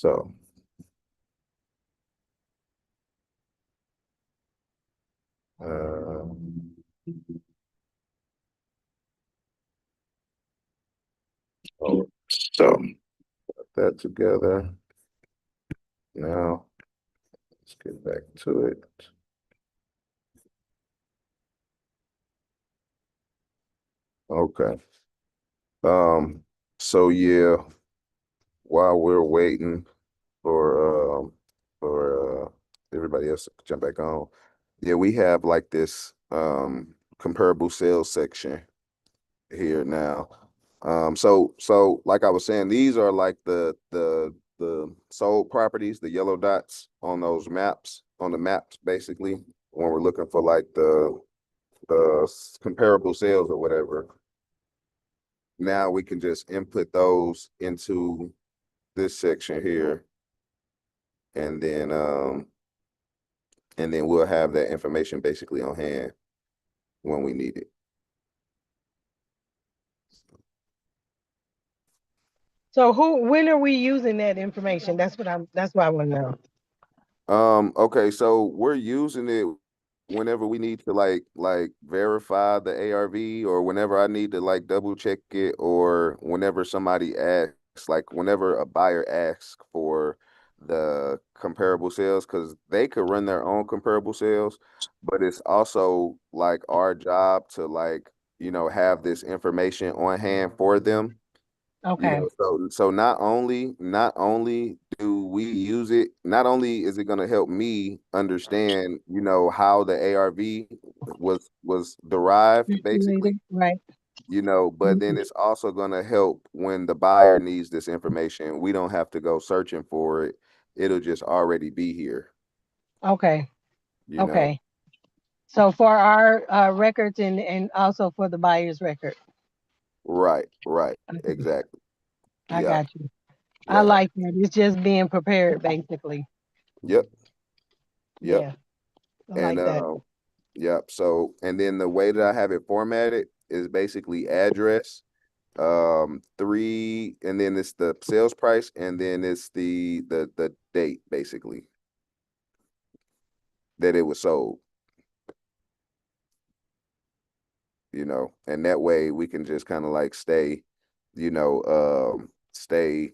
So, uh, so put that together. Now, let's get back to it. Okay. Um, so yeah, while we're waiting for everybody else to jump back on, yeah, we have like this comparable sales section here now. So like I was saying, these are like the sold properties, the yellow dots on those maps, on the maps basically, when we're looking for like the comparable sales or whatever. Now we can just input those into this section here, and then we'll have that information basically on hand when we need it. So when are we using that information? That's what I want to know. Okay, so we're using it whenever we need to like verify the ARV, or whenever I need to like double check it, or whenever somebody asks, like whenever a buyer asks for the comparable sales, because they could run their own comparable sales, but it's also like our job to like, have this information on hand for them. Okay. So not only do we use it, not only is it going to help me understand, how the ARV was derived basically, Right. but then it's also going to help when the buyer needs this information. We don't have to go searching for it. It'll just already be here, Okay. you know. Okay. So for our records and also for the buyer's record. Right, Okay, exactly. I Yep, got you. I yep, like that. It's just being prepared, basically. yep, yep. Yeah, I And like that. Yep. So, and then the way that I have it formatted is basically address, three, and then it's the sales price, and then it's the date basically that it was sold, and that way we can just kind of like stay, you know, stay,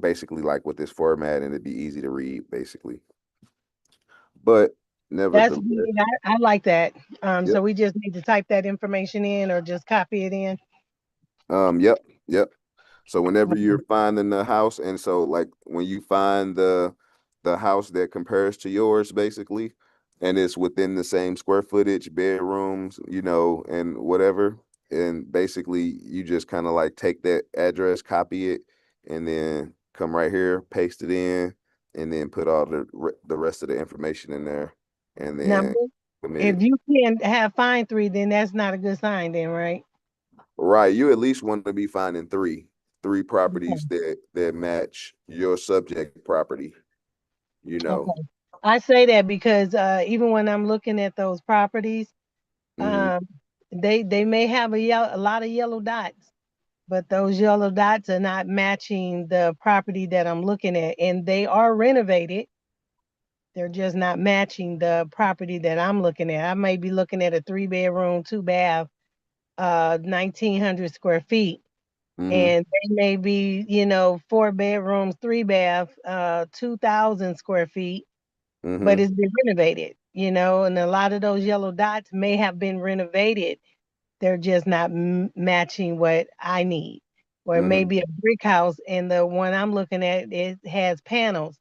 basically like with this format, and it'd be easy to read basically. But That's nevertheless, good. I like that. yep. So we just need to type that information in or just copy it in. Yep. So whenever Okay. you're finding the house, and so like when you find the house that compares to yours, basically, and it's within the same square footage, bedrooms, and whatever, and basically you just kind of like take that address, copy it, and then come right here, paste it in, and then put all the rest of the information in there, and Now, then submit if it. you can't have find three, then that's not a good sign, then, right? Right. You at least want to be finding three Okay. properties that match your subject property, you know. Okay. I say that because even when I'm looking at those properties, Hmm. um, they may have a lot of yellow dots, but those yellow dots are not matching the property that I'm looking at, and they are renovated. They're just not matching the property that I'm looking at. I may be looking at a 3 bedroom, 2 bath, 1,900 square feet, Hmm. and they may be, 4 bedrooms, 3 bath, 2,000 square feet, but Hmm. it's been renovated, and a lot of those yellow dots may have been renovated. They're just not matching what I need. Or it may Hmm. be a brick house, and the one I'm looking at, it has panels.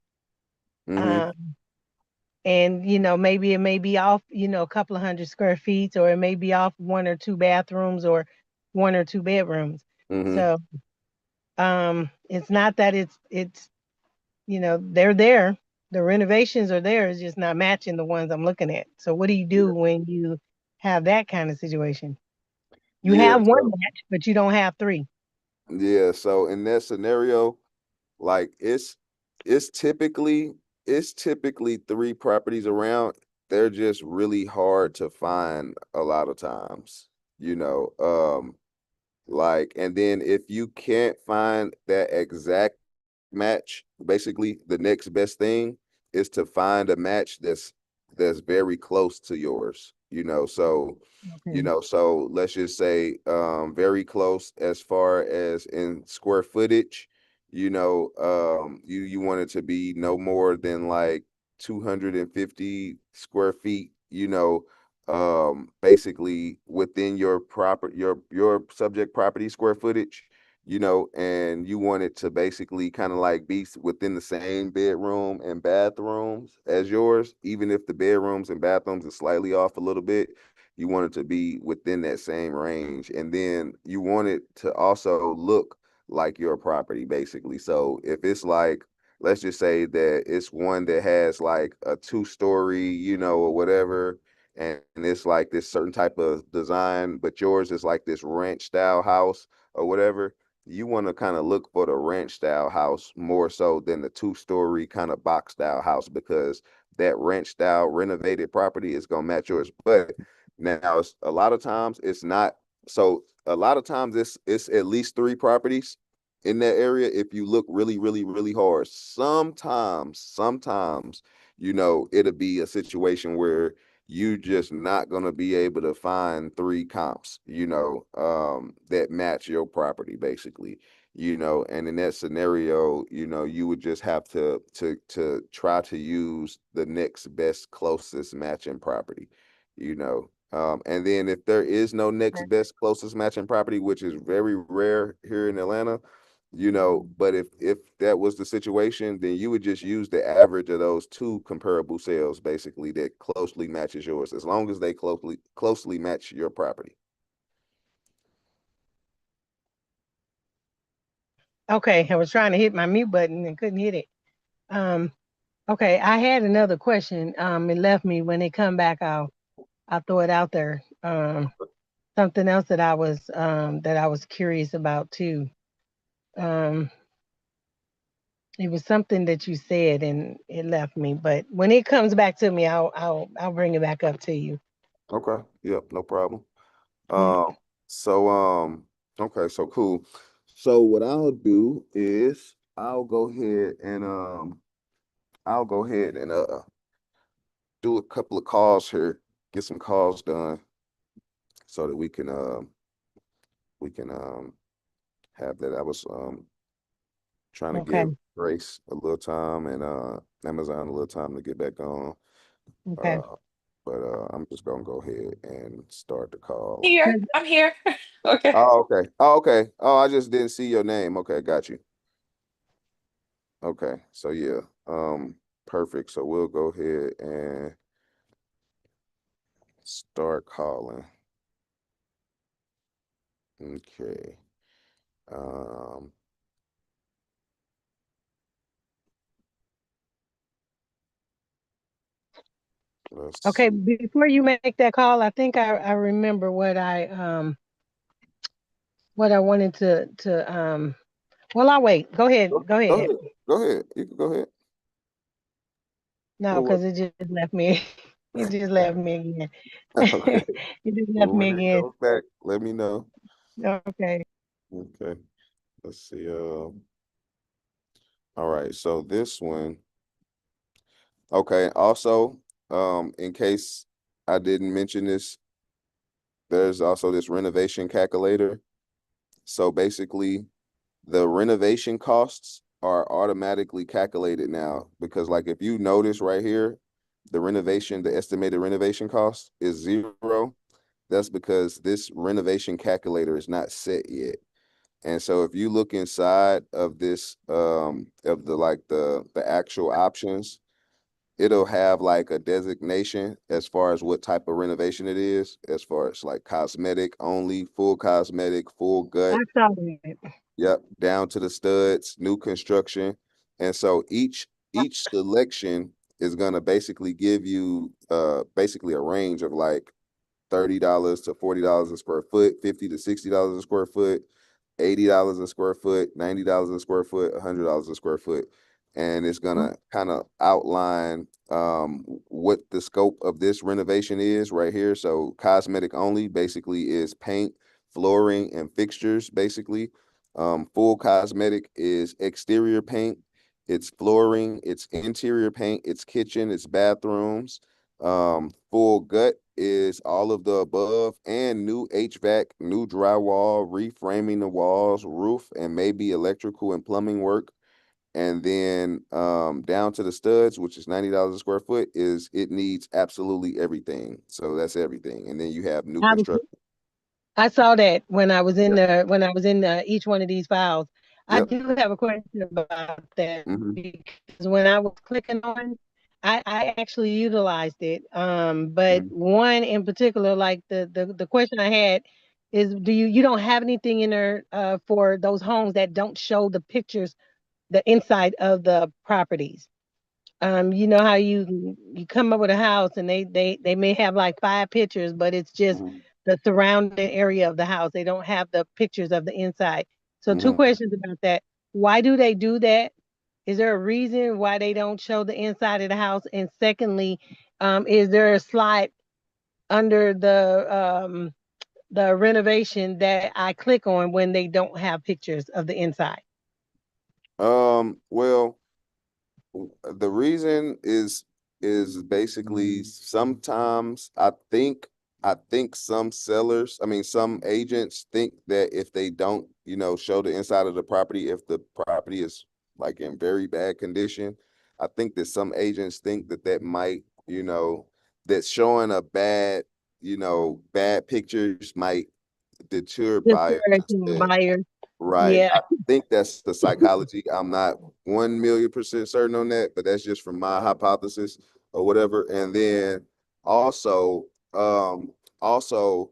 Hmm. Um, and maybe it may be off, a couple of hundred square feet, or it may be off 1 or 2 bathrooms or 1 or 2 bedrooms. Hmm. So it's not that it's they're there. The renovations are there. It's just not matching the ones I'm looking at. So what do you Yeah. do when you have that kind of situation? You Yeah. have one So match, but you don't have three. yeah. So in that scenario, like it's typically three properties around. They're just really hard to find a lot of times, you know. Like, and then if you can't find that exact match, basically the next best thing is to find a match that's very close to yours, so Okay. so let's just say very close as far as in square footage, you want it to be no more than like 250 square feet, basically within your your subject property square footage, and you want it to basically kind of like be within the same bedroom and bathrooms as yours, even if the bedrooms and bathrooms are slightly off a little bit, you want it to be within that same range. And then you want it to also look like your property, basically. So if it's like, let's just say that it's one that has like a 2-story, or whatever, and it's like this certain type of design, but yours is like this ranch style house or whatever, you want to kind of look for the ranch style house more so than the 2-story kind of box style house, because that ranch style renovated property is going to match yours. But now a lot of times it's not. So a lot of times it's at least 3 properties in that area if you look really, really, really hard. Sometimes, it'll be a situation where you just not gonna be able to find 3 comps, that match your property, basically, and in that scenario, you would just have to try to use the next best closest matching property, and then if there is no next best closest matching property, which is very rare here in Atlanta, but if that was the situation, then you would just use the average of those 2 comparable sales, basically, that closely matches yours, as long as they closely match your property. Okay, I was trying to hit my mute button and couldn't hit it. Um, okay, I had another question. It left me. When they come back, I'll throw it out there. Something else that I was curious about too. Um, it was something that you said and it left me, but when it comes back to me, I'll bring it back up to you. Okay. Yep. No problem. Yeah. Um, so, okay. So cool. So what I'll do is I'll go ahead and do a couple of calls here, get some calls done so that we can have that. I was trying to Okay. give Grace a little time and Amazon a little time to get back on. Okay. Uh, but I'm just gonna go ahead and start the call. Here, I'm here. Okay. Oh, okay. Oh, okay. Oh, I just didn't see your name. Okay, got you. Okay, so yeah, perfect. So we'll go ahead and start calling. Okay. Um, let's Okay. see. Before you make that call, I think I remember what I wanted to. Well, I'll wait. Go ahead. Go Go ahead. ahead. Go ahead. You can go ahead. No, Well, what? because it just left me. It just left me again. Okay. It just left Well, me when it again. comes back, let me know. Okay. Okay. Let's see. All right. So this one. Okay. Also, in case I didn't mention this, there's also this renovation calculator. So basically, the renovation costs are automatically calculated now, because like if you notice right here, the estimated renovation cost is 0. That's because this renovation calculator is not set yet. And so if you look inside of this of the actual options, it'll have like a designation as far as what type of renovation it is, as far as like cosmetic only, full cosmetic, full I gut. saw that. Yep, down to the studs, new construction. And so each selection is gonna basically give you basically a range of like $30 to $40 a square foot, $50 to $60 a square foot, $80 a square foot, $90 a square foot, $100 a square foot. And it's gonna kind of outline what the scope of this renovation is right here. So cosmetic only basically is paint, flooring, and fixtures, basically. Full cosmetic is exterior paint, it's flooring, it's interior paint, it's kitchen, it's bathrooms. Full gut is all of the above and new HVAC, new drywall, reframing the walls, roof, and maybe electrical and plumbing work. And then down to the studs, which is $90 a square foot, is it needs absolutely everything. So that's everything. And then you have new I was construction. I saw that when I was in Yep. each one of these files. I Yep. do have a question about that hmm because when I was clicking on, I actually utilized it. But hmm one in particular, like the question I had is, you don't have anything in there for those homes that don't show the pictures, the inside of the properties? You know how you come up with a house and they may have like 5 pictures, but it's just hmm the surrounding area of the house. They don't have the pictures of the inside. So two hmm questions about that. Why do they do that? Is there a reason why they don't show the inside of the house? And secondly, is there a slide under the renovation that I click on when they don't have pictures of the inside? Well, the reason is basically sometimes I think some sellers, I mean some agents think that if they don't, show the inside of the property, if the property is like in very bad condition, I think that some agents think that that might, that showing a bad pictures might deter buyers Discouraging instead. buyers. Right. Yeah. I think that's the psychology. I'm not 1,000,000% certain on that, but that's just from my hypothesis or whatever. And then also, also,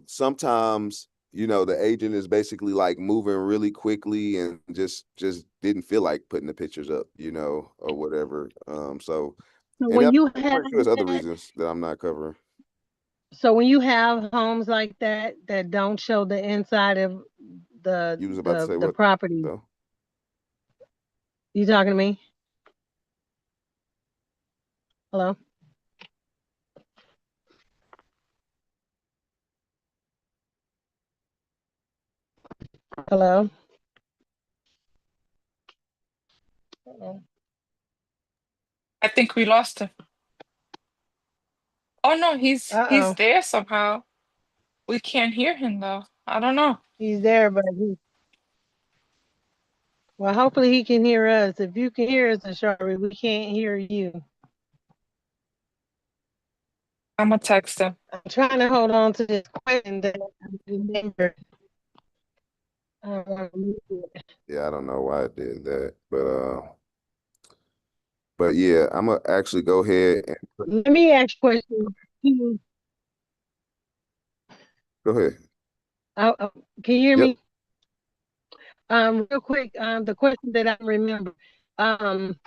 sometimes, the agent is basically like moving really quickly and just didn't feel like putting the pictures up, or whatever. So And when you I'm have pretty sure there's other that, reasons that I'm not covering. so when you have homes like that that don't show the inside of the You was about to the say the what property, though? you talking to me? Hello? Hello? Uh-oh. I think we lost him. Oh no, he's Uh-oh. there somehow. We can't hear him though. I don't know. He's there, but well, hopefully he can hear us. If you can hear us, Ashari, we can't hear you. I'm gonna text him. I'm trying to hold on to this question that I remember. Um, Yeah, I don't know why I did that, but yeah, I'm gonna actually go ahead and Let me ask a question. go ahead. Can you hear Yep. me? Real quick, the question that I remember, um,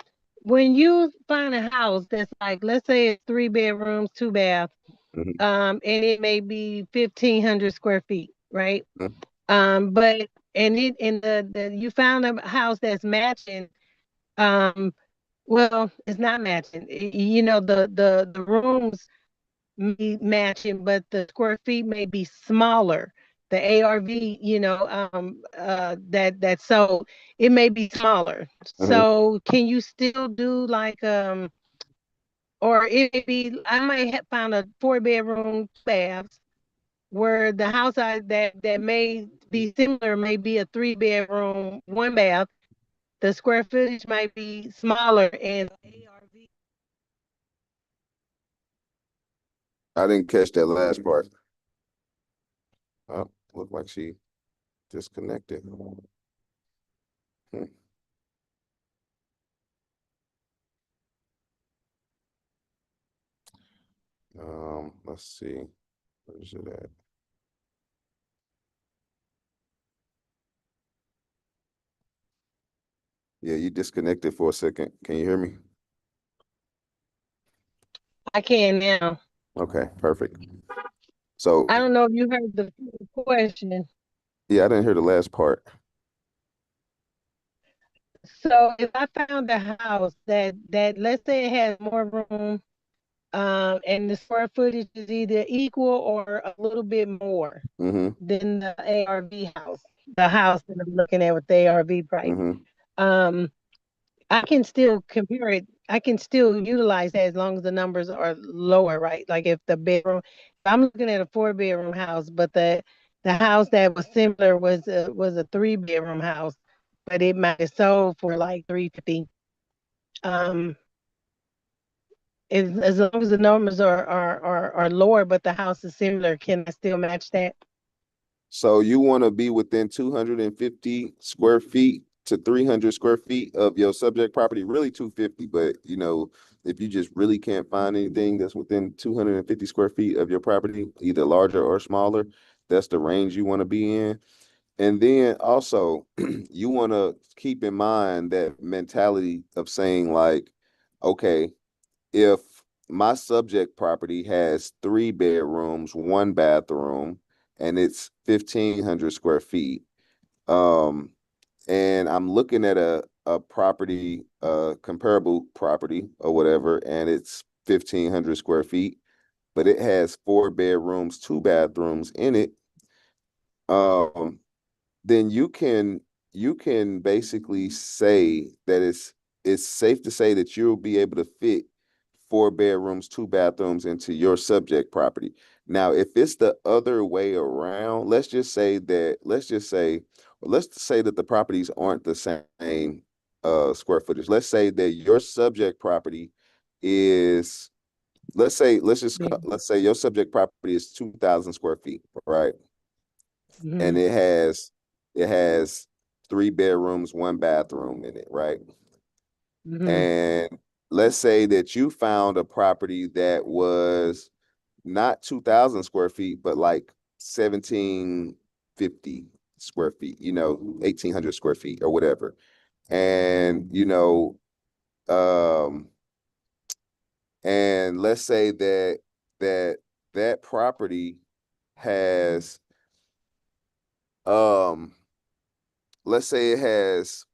when you find a house that's like, let's say it's 3 bedrooms, 2 baths, Mhm, and it may be 1,500 square feet, right? mhm, But and it and the you found a house that's matching, um, well, it's not matching. The rooms may matching, but the square feet may be smaller. The ARV, that so it may be smaller. mhm. So can you still do like or it may be I might have found a 4 bedroom baths where the house that may be similar may be a 3 bedroom 1 bath. The square footage might be smaller and ARV. I didn't catch that last part. Oh, looked like she disconnected. Hmm. Let's see. Where's it at? Yeah, you disconnected for a second. Can you hear me? I can now. Okay, perfect. So I don't know if you heard the question. yeah, I didn't hear the last part. So if I found a house that let's say it has more room, and the square footage is either equal or a little bit more Mm-hmm. than the ARV house, the house that I'm looking at with the ARV price. Mm-hmm. Um, I can still compare it. I can still utilize that as long as the numbers are lower, right? Like if the bedroom, I'm looking at a 4-bedroom house, but the house that was similar was a 3-bedroom house, but it might have sold for like 350. Um, as long as the numbers are lower, but the house is similar, can I still match that? So you want to be within 250 square feet to 300 square feet of your subject property, really 250, but you know, if you just really can't find anything that's within 250 square feet of your property, either larger or smaller, that's the range you want to be in. And then also, you want to keep in mind that mentality of saying like, okay, if my subject property has 3 bedrooms, 1 bathroom, and it's 1,500 square feet, um, and I'm looking at a property, comparable property or whatever, and it's 1,500 square feet, but it has 4 bedrooms, 2 bathrooms in it, um, then you can basically say that it's safe to say that you'll be able to fit 4 bedrooms, 2 bathrooms into your subject property. Now, if it's the other way around, let's say that the properties aren't the same square footage. Let's say that your subject property is let's say your subject property is 2,000 square feet, right? Mm-hmm. And it has 3 bedrooms, 1 bathroom in it, right? Mm-hmm. And let's say that you found a property that was not 2,000 square feet, but like 1,750 square feet, 1,800 square feet or whatever. And, um, and let's say that that property has, um, let's say it has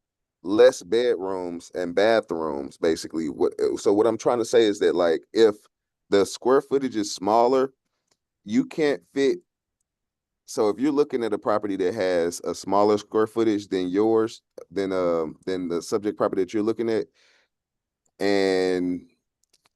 less bedrooms and bathrooms, basically. What I'm trying to say is that, like, if the square footage is smaller, you can't fit. So if you're looking at a property that has a smaller square footage than yours, than the subject property that you're looking at, and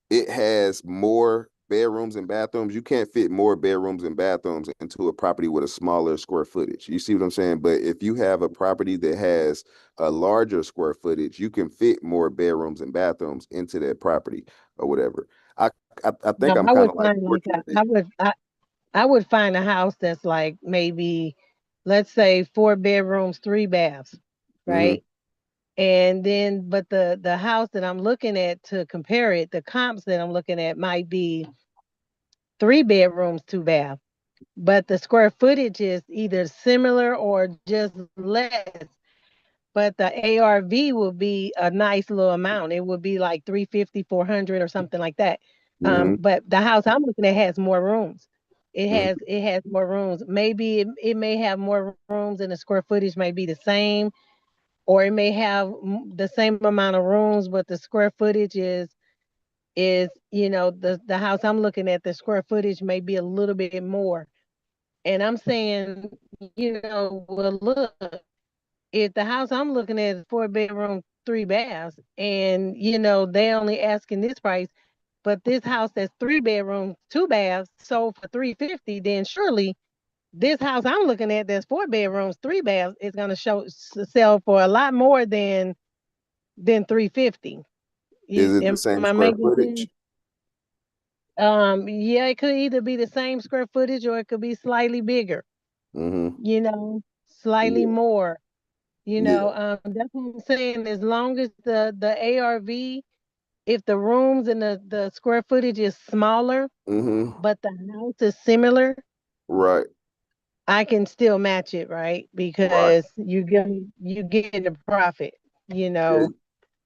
it has more bedrooms and bathrooms, you can't fit more bedrooms and bathrooms into a property with a smaller square footage. You see what I'm saying? But if you have a property that has a larger square footage, you can fit more bedrooms and bathrooms into that property or whatever. I I No, think I'm I kind would of like find what like you're saying. I would find a house that's like maybe, let's say 4 bedrooms, 3 baths, Mm-hmm, right? And then, but the house that I'm looking at to compare it, the comps that I'm looking at might be 3 bedrooms, 2 baths, but the square footage is either similar or just less. But the ARV will be a nice little amount. It would be like 350, 400, or something like that. mm-hmm, But the house I'm looking at has more rooms. It mm-hmm, has it has more rooms. Maybe it may have more rooms and the square footage may be the same, or it may have the same amount of rooms, but the square footage is the house I'm looking at, the square footage may be a little bit more. And I'm saying, well, look, if the house I'm looking at is 4 bedroom, 3 baths, and they only asking this price, but this house that's 3 bedrooms, 2 baths sold for 350, then surely this house I'm looking at that's 4 bedrooms, 3 baths is gonna sell for a lot more than 350. Is it the Am same I square making sense? footage? Yeah, it could either be the same square footage or it could be slightly bigger, Mm-hmm. slightly Yeah, more. yeah. That's what I'm saying. As long as the ARV, if the rooms and the square footage is smaller, Mm-hmm. but the house is similar, Right. I can still match it, right? Right. Because you get a profit. You Yeah. know,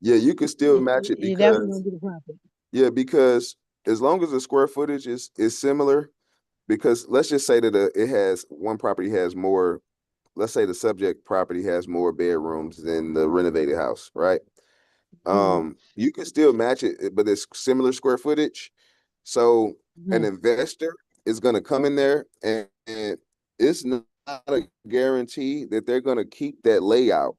Yeah, you can still match it you definitely gonna because get a profit. yeah, because as long as the square footage is similar, because let's just say that it has one property has more, let's say the subject property has more bedrooms than the renovated house, right? Mm-hmm. You can still match it, but it's similar square footage. So an Mm-hmm. investor is going to come in there and it's a guarantee that they're going to keep that layout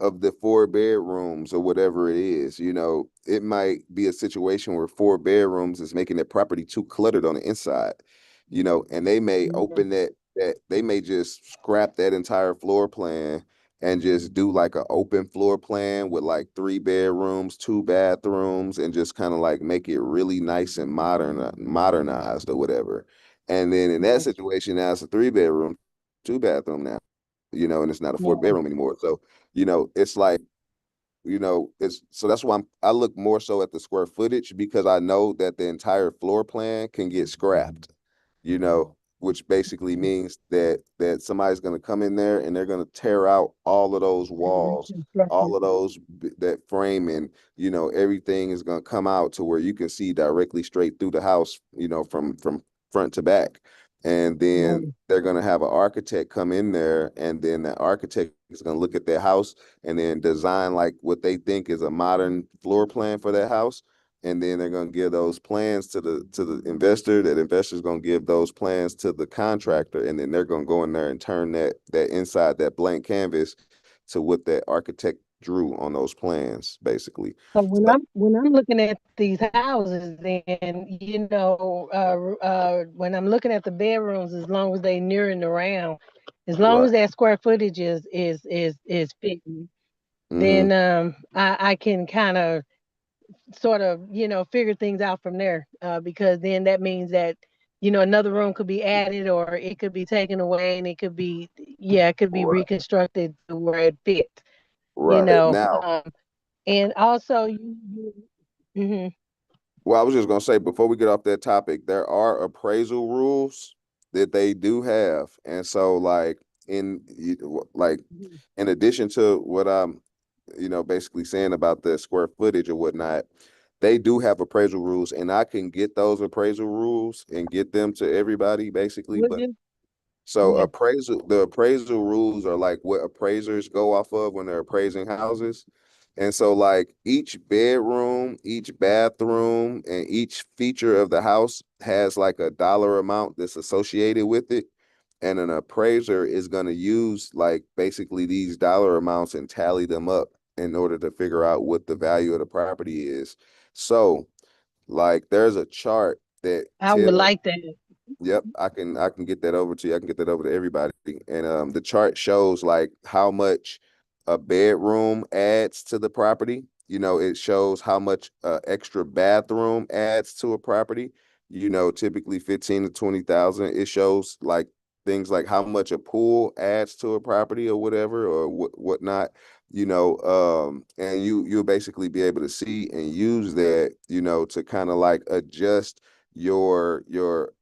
of the 4 bedrooms or whatever it is. You know, it might be a situation where 4 bedrooms is making that property too cluttered on the inside, you know, and they may open that they may just scrap that entire floor plan and just do like an open floor plan with like 3 bedrooms, 2 bathrooms, and just kind of like make it really nice and modernized or whatever. And then in that situation, now it's a 3 bedroom, 2 bathroom now, you know, and it's not a 4 bedroom anymore. So, you know, it's like, you know, it's so that's why I look more so at the square footage because I know that the entire floor plan can get scrapped, you know, which basically means that somebody's going to come in there and they're going to tear out all of those walls, all of that framing, you know, everything is going to come out to where you can see directly straight through the house, you know, from front to back. And then they're going to have an architect come in there, and then the architect is going to look at their house and then design like what they think is a modern floor plan for their house. And then they're going to give those plans to the investor. That investor is going to give those plans to the contractor, and then they're going to go in there and turn that inside that blank canvas to what that architect drew on those plans, basically. So when I'm looking at these houses, then when I'm looking at the bedrooms, as long as they near and around, as long Right. as that square footage is fitting, Mm-hmm. then I can kind of sort of figure things out from there, because then that means that another room could be added or it could be taken away, and it could be Right. reconstructed to where it fits. You Right. know, Now, and also mhm. well, I was just gonna say before we get off that topic, there are appraisal rules that they do have, and so like like in addition to what I'm, you know, basically saying about the square footage or whatnot, they do have appraisal rules, and I can get those appraisal rules and get them to everybody basically. Would But you? so Yeah. the appraisal rules are like what appraisers go off of when they're appraising houses. And so like each bedroom, each bathroom, and each feature of the house has like a dollar amount that's associated with it. And an appraiser is going to use like basically these dollar amounts and tally them up in order to figure out what the value of the property is. So like there's a chart that I would tells. like that. Yep, I can get that over to you. I can get that over to everybody. And the chart shows like how much a bedroom adds to the property. You know, it shows how much extra bathroom adds to a property. You know, typically 15 to 20,000. It shows like things like how much a pool adds to a property or whatever or whatnot. You know, and you'll basically be able to see and use that, you know, to kind of like adjust your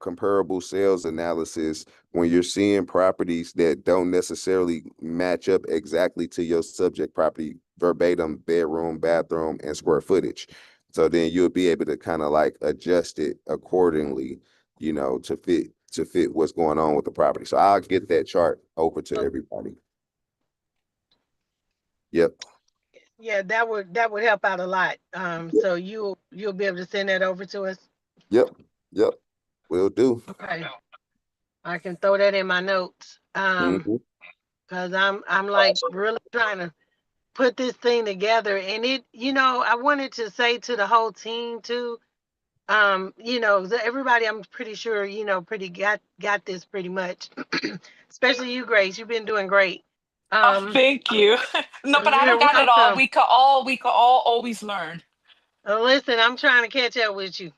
comparable sales analysis when you're seeing properties that don't necessarily match up exactly to your subject property verbatim bedroom, bathroom, and square footage. So then you'll be able to kind of like adjust it accordingly, you know, to fit what's going on with the property. So I'll get that chart over to everybody. Yep. Yeah, that would help out a lot. So you'll be able to send that over to us. Yep. Yep. Will do. Okay. I can throw that in my notes. Mhm. Because I'm like really trying to put this thing together. And I wanted to say to the whole team too, everybody, I'm pretty sure, pretty got this pretty much, especially you, Grace. You've been doing great. Oh, Um, thank you. No, but I you're don't got it all. welcome. We could all always learn. Listen, I'm trying to catch up with you.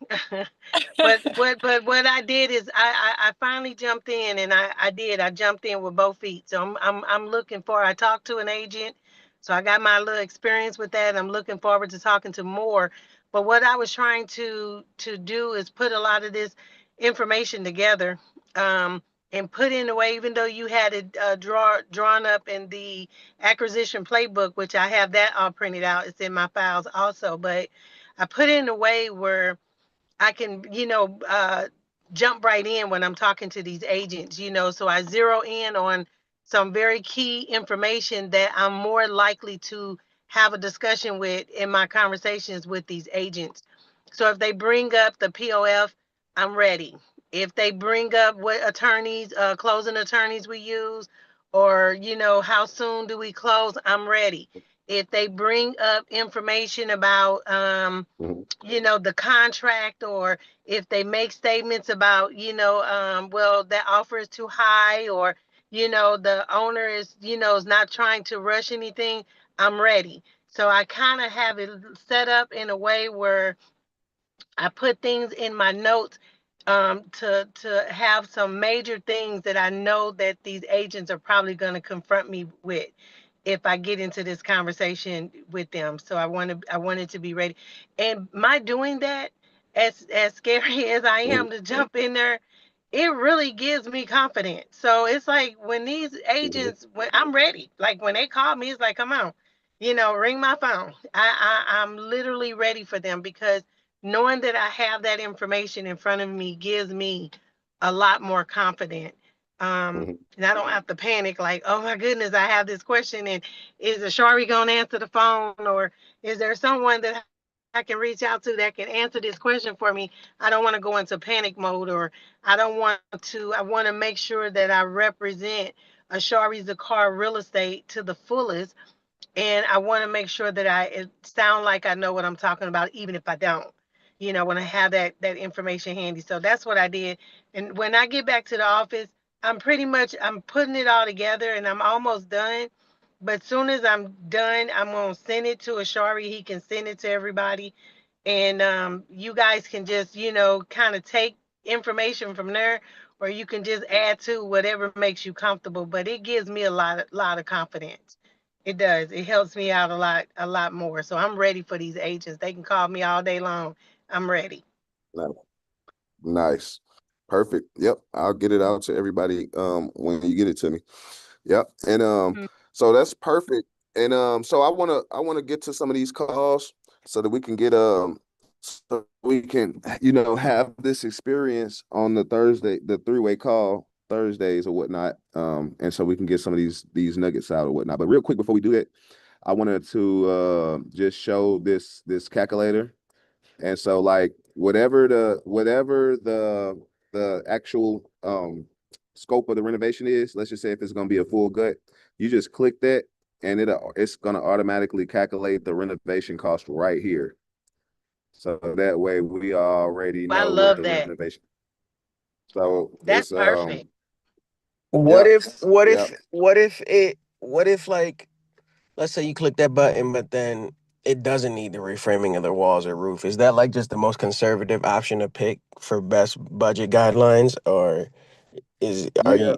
But what I did is I finally jumped in, and I jumped in with both feet. So I'm looking for. I talked to an agent, so I got my little experience with that. I'm looking forward to talking to more. But what I was trying to do is put a lot of this information together, and put in a way. Even though you had it drawn up in the acquisition playbook, which I have that all printed out. It's in my files also, but I put it in a way where I can, jump right in when I'm talking to these agents, so I zero in on some very key information that I'm more likely to have a discussion with in my conversations with these agents. So if they bring up the POF, I'm ready. If they bring up what attorneys, closing attorneys we use, or, how soon do we close, I'm ready. If they bring up information about, Mhm. the contract, or if they make statements about, well, that offer is too high, or, the owner is not trying to rush anything, I'm ready. So I kind of have it set up in a way where I put things in my notes, to have some major things that I know that these agents are probably going to confront me with if I get into this conversation with them. So I wanted to be ready. And my doing that, as scary as I Mhm. am to jump in there, it really gives me confidence. So it's like when these Mhm. agents, when I'm ready, like when they call me, it's like, come on, ring my phone. I'm literally ready for them, because knowing that I have that information in front of me gives me a lot more confidence. Mhm. And I don't have to panic like, oh my goodness, I have this question, and is Ashari going to answer the phone, or is there someone that I can reach out to that can answer this question for me? I don't want to go into panic mode, or I want to make sure that I represent Ashari Zakar Real Estate to the fullest, and I want to make sure that it sound like I know what I'm talking about, even if I don't. When I have that information handy. So that's what I did. And when I get back to the office, I'm putting it all together, and I'm almost done. But soon as I'm done, I'm gonna send it to Ashari. He can send it to everybody, and you guys can just kind of take information from there, or you can just add to whatever makes you comfortable. But it gives me a lot of confidence. It does. It helps me out a lot more. So I'm ready for these agents. They can call me all day long. I'm ready. Nice. Nice. Perfect. Yep. I'll get it out to everybody when you get it to me. Yep. And Mm. so that's perfect. And so I wanna get to some of these calls so that we can get so we can have this experience on the Thursday, the three-way call Thursdays or whatnot. And so we can get some of these nuggets out or whatnot. But real quick before we do that, I wanted to just show this calculator. And so like whatever the actual scope of the renovation is, let's just say if it's going to be a full gut, you just click that and it's going to automatically calculate the renovation cost right here. So that way we already I know what love the that. renovation. So That's it's perfect. What yep, if, what yep. if, what if it, what if like, let's say you click that button, but then it doesn't need the reframing of the walls or roof. Is that like just the most conservative option to pick for best budget guidelines, or are Yeah. you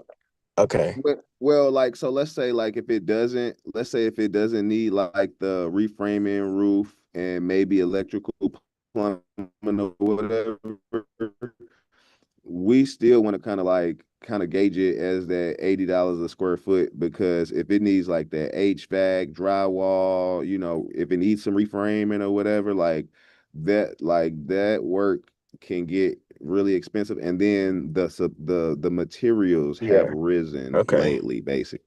okay? Well, like so let's say like if it doesn't, let's say if it doesn't need like the reframing roof and maybe electrical plumbing or whatever, we still want to kind of gauge it as that $80 a square foot, because if it needs like that HVAC, drywall, if it needs some reframing or whatever, like that work can get really expensive. And then the materials have Yeah. risen Okay. lately, basically.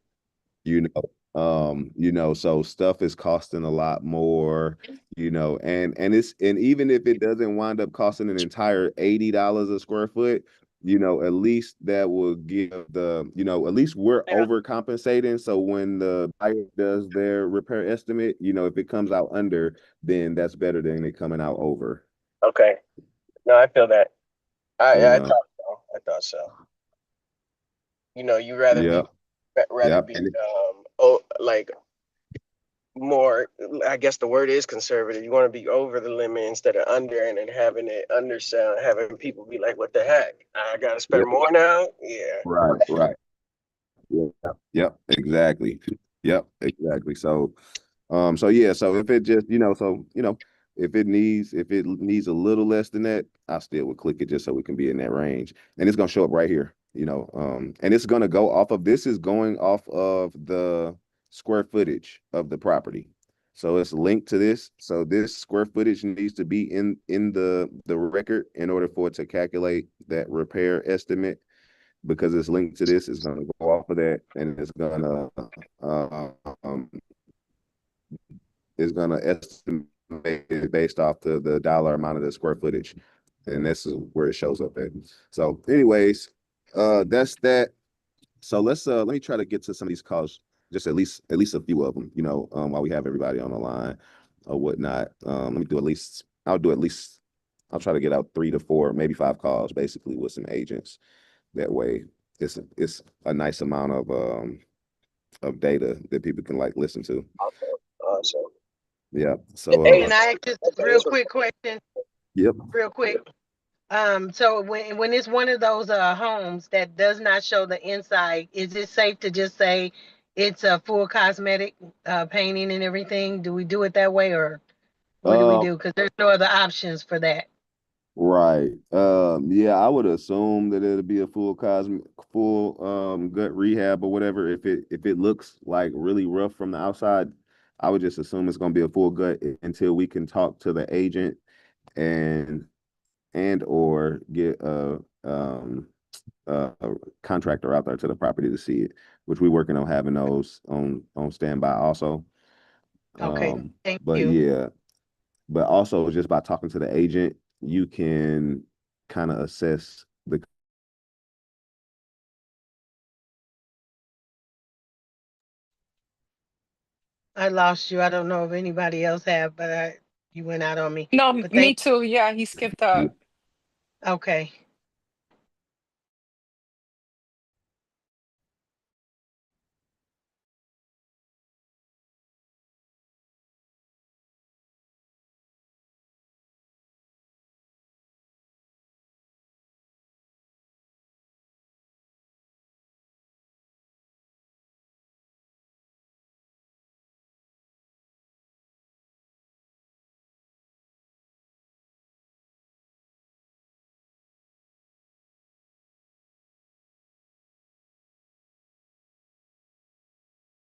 So stuff is costing a lot more, and even if it doesn't wind up costing an entire $80 a square foot, at least that will give at least we're Yeah. overcompensating. So when the buyer does their repair estimate, if it comes out under, then that's better than it coming out over, Okay. No, I feel that. you I know. thought so. I thought so. You rather Yeah, be rather yeah. be like more, I guess the word is conservative. You want to be over the limit instead of under, and then having it undersell, having people be like, what the heck? I gotta spend more now? Yeah. Right, right. Yeah. Yep, exactly. Yep, exactly. So yeah, so if it just, if it needs a little less than that, I still would click it just so we can be in that range. And it's gonna show up right here, and it's gonna go off of this is going off of the square footage of the property. So it's linked to this. So this square footage needs to be in the record in order for it to calculate that repair estimate, because it's linked to this. It's going to go off of that, and uh, um, it's going to estimate it based off the dollar amount of the square footage. and this is where it shows up at. So anyways, that's that. So let me try to get to some of these calls, just at least a few of them, while we have everybody on the line or whatnot. Let me do at least I'll try to get out 3 to 4, maybe 5 calls basically with some agents. That way it's a nice amount of data that people can like listen to. Awesome. Yeah. So Hey, Can I ask just a real quick question? yep. Real quick. So when it's one of those homes that does not show the inside, is it safe to just say it's a full cosmetic painting and everything? Do we do it that way, or what do we Uh do? Because there's no other options for that. right. Yeah, I would assume that it'll be a full gut rehab or whatever. If it looks like really rough from the outside, I would just assume it's gonna be a full gut until we can talk to the agent and or get a contractor out there to the property to see it, which we're working on having those on standby also. Okay, thank But you. yeah, but also just by talking to the agent, you can kind of assess the. I lost you. I don't know if anybody else have, but you went out on me. No, But me thank. too. Yeah, he skipped out. Okay.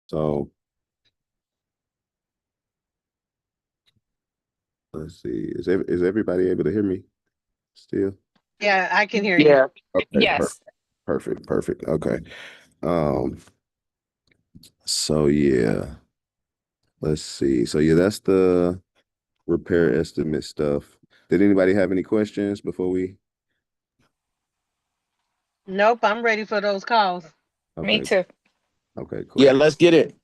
So let's see. Is everybody able to hear me still? Yeah, I can hear you. yeah. Okay, Yes. perfect. Okay. Um, so yeah, let's see. So yeah, that's the repair estimate stuff. Did anybody have any questions before we? Nope, I'm ready for those calls. Me Okay, too. okay, Yeah, cool. let's get it.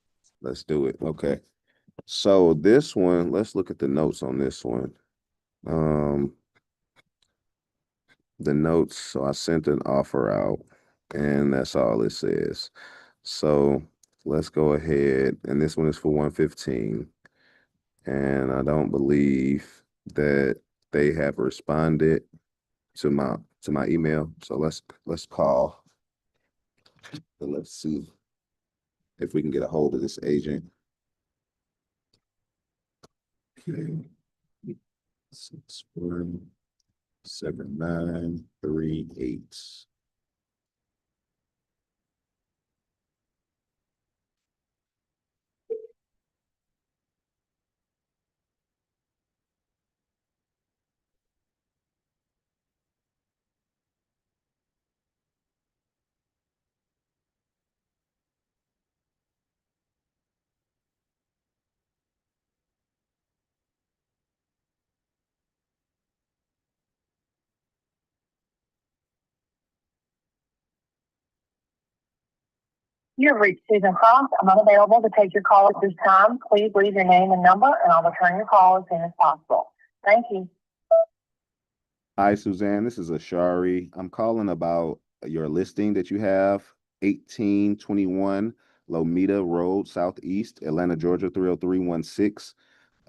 Let's do it. Okay. So this one, let's look at the notes on this one. Um, the notes, so I sent an offer out, and that's all it says. So let's go ahead, and this one is for 115. And I don't believe that they have responded to my email. So let's call and let's see if we can get a hold of this agent. Okay. 617938. You have reached Susan Cross. I'm unavailable to take your call at this time. Please leave your name and number, and I'll return your call as soon as possible. Thank you. Hi, Suzanne. This is Ashari. I'm calling about your listing that you have, 1821 Lomita Road, Southeast, Atlanta, Georgia, 30316.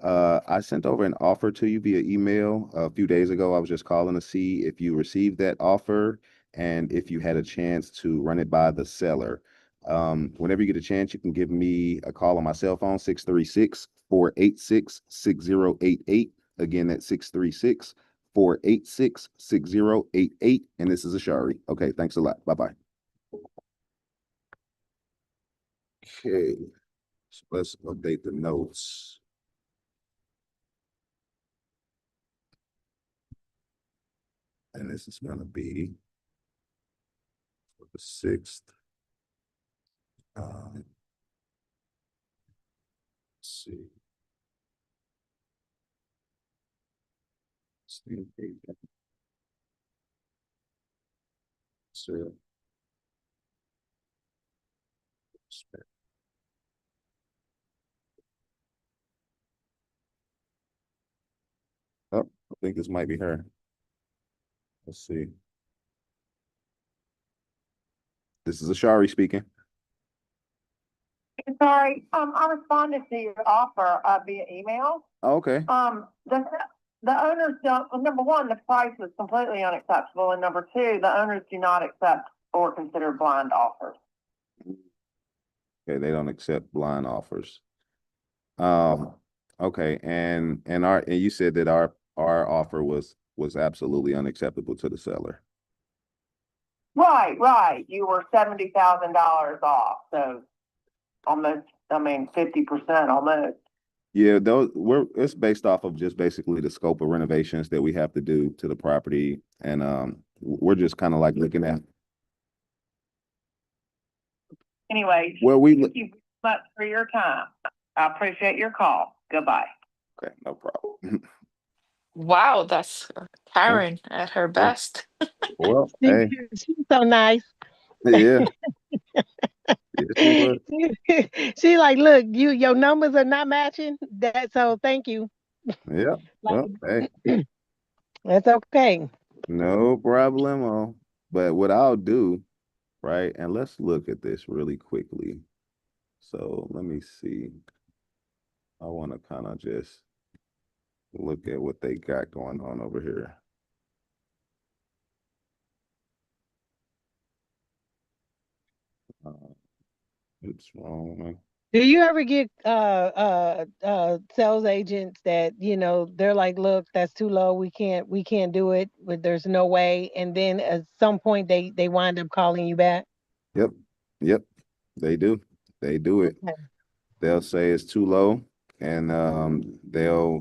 I sent over an offer to you via email a few days ago. I was just calling to see if you received that offer and if you had a chance to run it by the seller. Whenever you get a chance, you can give me a call on my cell phone, 636-486-6088. Again, that's 636-486-6088. And this is Ashari. Okay, thanks a lot. Bye-bye. Okay, so let's update the notes. And this is going to be for the 6th. Let's see. sale. Oh, I think this might be her. Let's see. This is Ashari speaking. Sorry, I responded to your offer, via email. Oh, okay. The owners don't, well, number one, the price is completely unacceptable, and number two, the owners do not accept or consider blind offers. Okay, they don't accept blind offers. Okay, and you said that our offer was absolutely unacceptable to the seller. Right. You were $70,000 off, so almost, 50% almost. Yeah, it's based off of just basically the scope of renovations that we have to do to the property, and we're just kind of like looking at. Anyway, Well, thank you much for your time. I appreciate your call. Goodbye. Okay, no problem. Wow, that's Karen at her best. Well, hey, She's so nice. yeah, yeah, she was. She like, look, your numbers are not matching. So thank you. Yeah, Like, well, hey, that's okay. no problemo. But what I'll do, right, and let's look at this really quickly. So let me see. I want to kind of just look at what they got going on over here. It's wrong. Do you ever get sales agents that, they're like, look, that's too low. We can't do it. But there's no way. And then at some point they wind up calling you back. Yep, yep, they do. They do it. Okay. They'll say it's too low, and they'll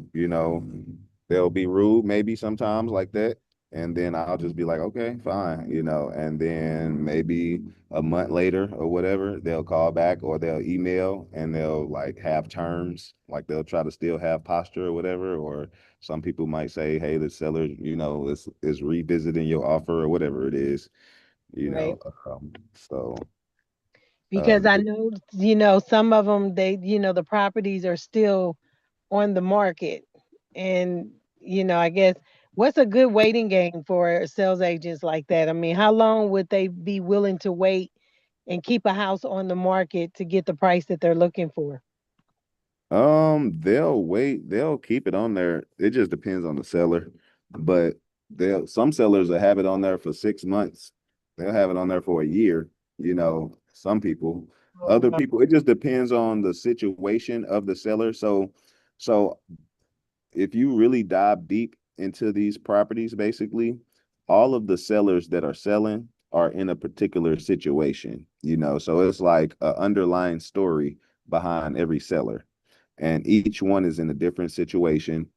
be rude maybe sometimes like that, and then I'll just be like, okay, fine, and then maybe a month later or whatever, they'll call back or they'll email and they'll like have terms, like they'll try to still have posture or whatever, or some people might say, hey, the seller, is revisiting your offer or whatever it is, Right. so. Because I know, some of them, the properties are still on the market. And, I guess what's a good waiting game for sales agents like that? I mean, how long would they be willing to wait and keep a house on the market to get the price that they're looking for? They'll wait, they'll keep it on there. It just depends on the seller. But some sellers will have it on there for 6 months. They'll have it on there for a year, some people. Other people, it just depends on the situation of the seller. So if you really dive deep into these properties, basically, all of the sellers that are selling are in a particular situation, so it's like an underlying story behind every seller, and each one is in a different situation.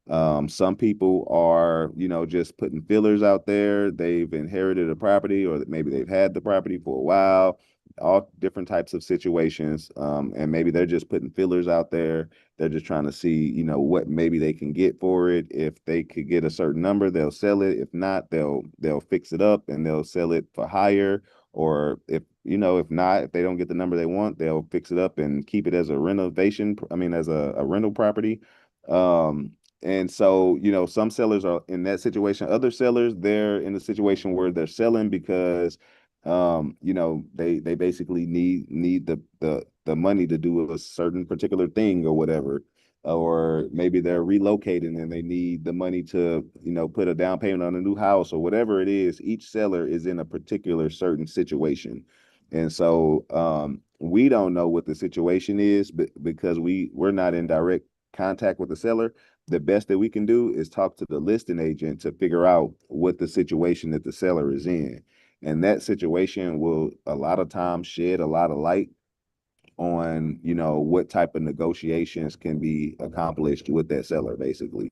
Some people are, just putting fillers out there. They've inherited a property, or maybe they've had the property for a while, all different types of situations. And maybe they're just putting fillers out there. They're just trying to see, what maybe they can get for it. If they could get a certain number, they'll sell it. If not, they'll fix it up and they'll sell it for higher. Or if not, if they don't get the number they want, they'll fix it up and keep it as a renovation. I mean, as a rental property. And so, some sellers are in that situation. Other sellers, they're in a situation where they're selling because, they basically need the money to do a certain particular thing or whatever. Or maybe they're relocating and they need the money to, put a down payment on a new house or whatever it is. Each seller is in a particular certain situation. And so we don't know what the situation is, but because we're not in direct contact with the seller. The best that we can do is talk to the listing agent to figure out what the situation that the seller is in. And that situation will a lot of times shed a lot of light on, what type of negotiations can be accomplished with that seller, basically.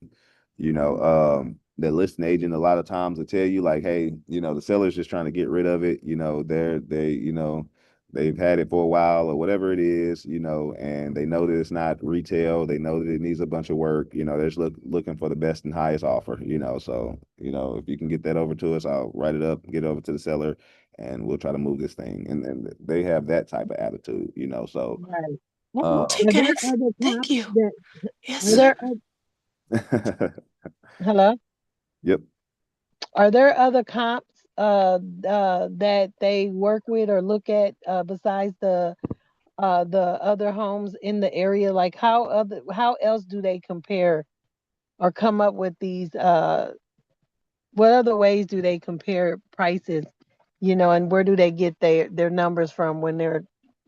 The listing agent a lot of times will tell you like, hey, the seller's just trying to get rid of it. They've had it for a while or whatever it is, and they know that it's not retail. They know that it needs a bunch of work. They're just looking for the best and highest offer, so, if you can get that over to us, I'll write it up, get it over to the seller. and we'll try to move this thing. And they have that type of attitude, you know. So Right. Oh, Are there tickets. other Thank comps you. that Yes, are sir. hello? yep. Are there other comps that they work with or look at besides the other homes in the area? Like how else do they compare or come up with these what other ways do they compare prices, you know, and where do they get their numbers from when they're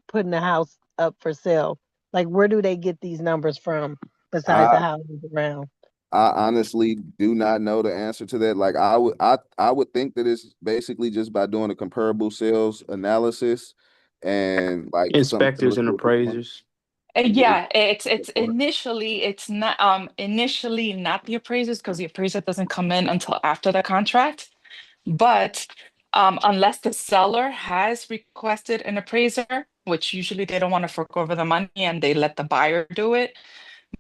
putting the house up for sale? Like where do they get these numbers from besides the I houses around? I honestly do not know the answer to that. Like I would think that it's basically just by doing a comparable sales analysis and like something Inspectors similar and to what you're doing. appraisers. Yeah. Yeah, it's initially it's not initially not the appraisers because the appraiser doesn't come in until after the contract. But unless the seller has requested an appraiser, which usually they don't want to fork over the money and they let the buyer do it,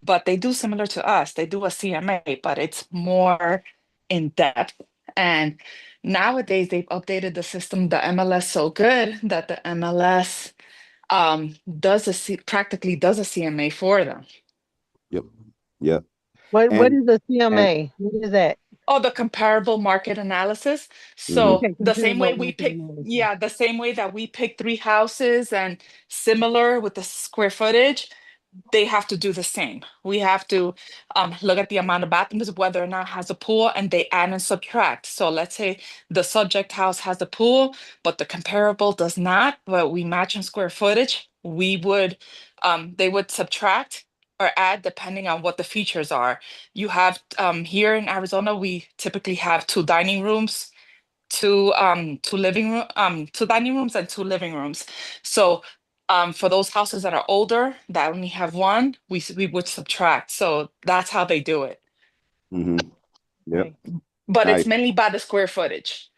but they do similar to us. They do a CMA, but it's more in depth. And nowadays they've updated the system, the MLS so good that the MLS practically does a CMA for them. Yep. Yep. What And is a and CMA? What is that? Oh, the comparable market analysis. mhm. So Okay, the same way comparable we market pick, analysis. yeah, the same way that we pick three houses and similar with the square footage, they have to do the same. We have to look at the amount of bathrooms, whether or not it has a pool, and they add and subtract. So let's say the subject house has a pool, but the comparable does not, but we match in square footage, they would subtract or add depending on what the features are. You have here in Arizona, we typically have two dining rooms and two living rooms. So for those houses that are older that only have one, we would subtract. So that's how they do it. Mhm. Yep. Okay. But it's Nice. mainly by the square footage.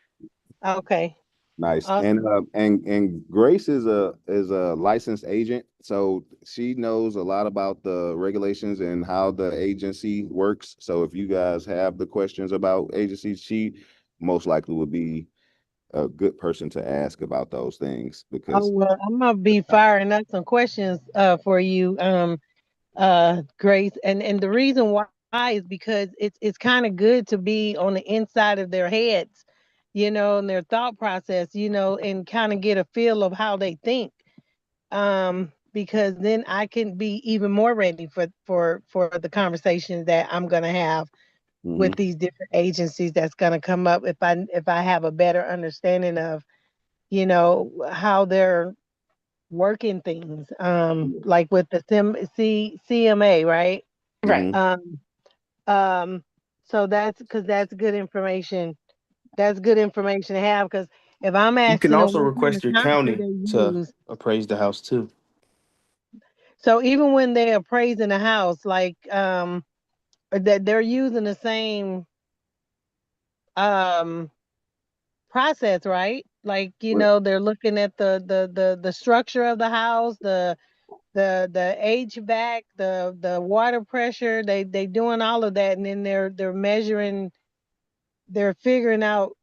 Okay. Nice. Awesome. And Grace is a licensed agent, so she knows a lot about the regulations and how the agency works. So if you guys have the questions about agencies, she most likely would be a good person to ask about those things Oh because well, I'm gonna be firing up some questions for you, Grace, and the reason why is because it's kind of good to be on the inside of their heads, you know, and their thought process, you know, and kind of get a feel of how they think. Because then I can be even more ready for the conversations that I'm gonna have with Mhm. these different agencies that's gonna come up if I have a better understanding of, you know, how they're working things, like with the CMA, right? Right. Mhm. Um, um, so that's because that's good information. That's good information to have because if I'm You can asking them also what kind of request your comps do county they to use, appraise the house too. so even when they're appraising a house, like that they're using the same um process, right? Like, you What? know, they're looking at the structure of the house, the HVAC, the water pressure, they doing all of that, and then they're measuring, they're figuring out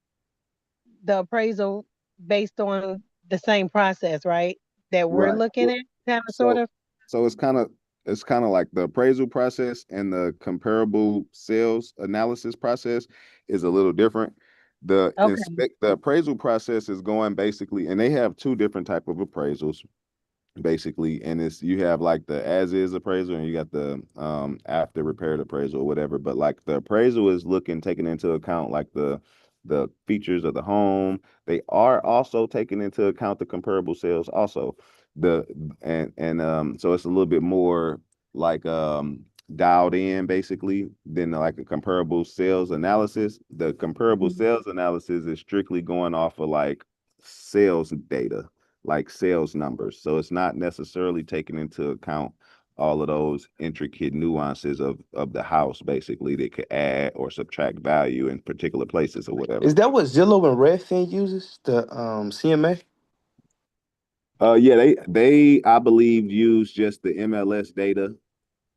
the appraisal based on the same process, right? That we're Right. looking at, kind of sort So of. so it's kind of like the appraisal process and the comparable sales analysis process is a little different. Okay. The appraisal process is going basically, and they have two different type of appraisals basically, and it's you have like the as is appraisal and you got the after repaired appraisal or whatever, but like the appraisal is looking taking into account like the features of the home. They are also taking into account the comparable sales also, the and so it's a little bit more like dialed in basically than like a comparable sales analysis. The comparable Mhm. sales analysis is strictly going off of like sales data, like sales numbers. So it's not necessarily taking into account all of those intricate nuances of the house basically that could add or subtract value in particular places or whatever. Is that what Zillow and Redfin uses? The CMA? Yeah, they I believe use just the MLS data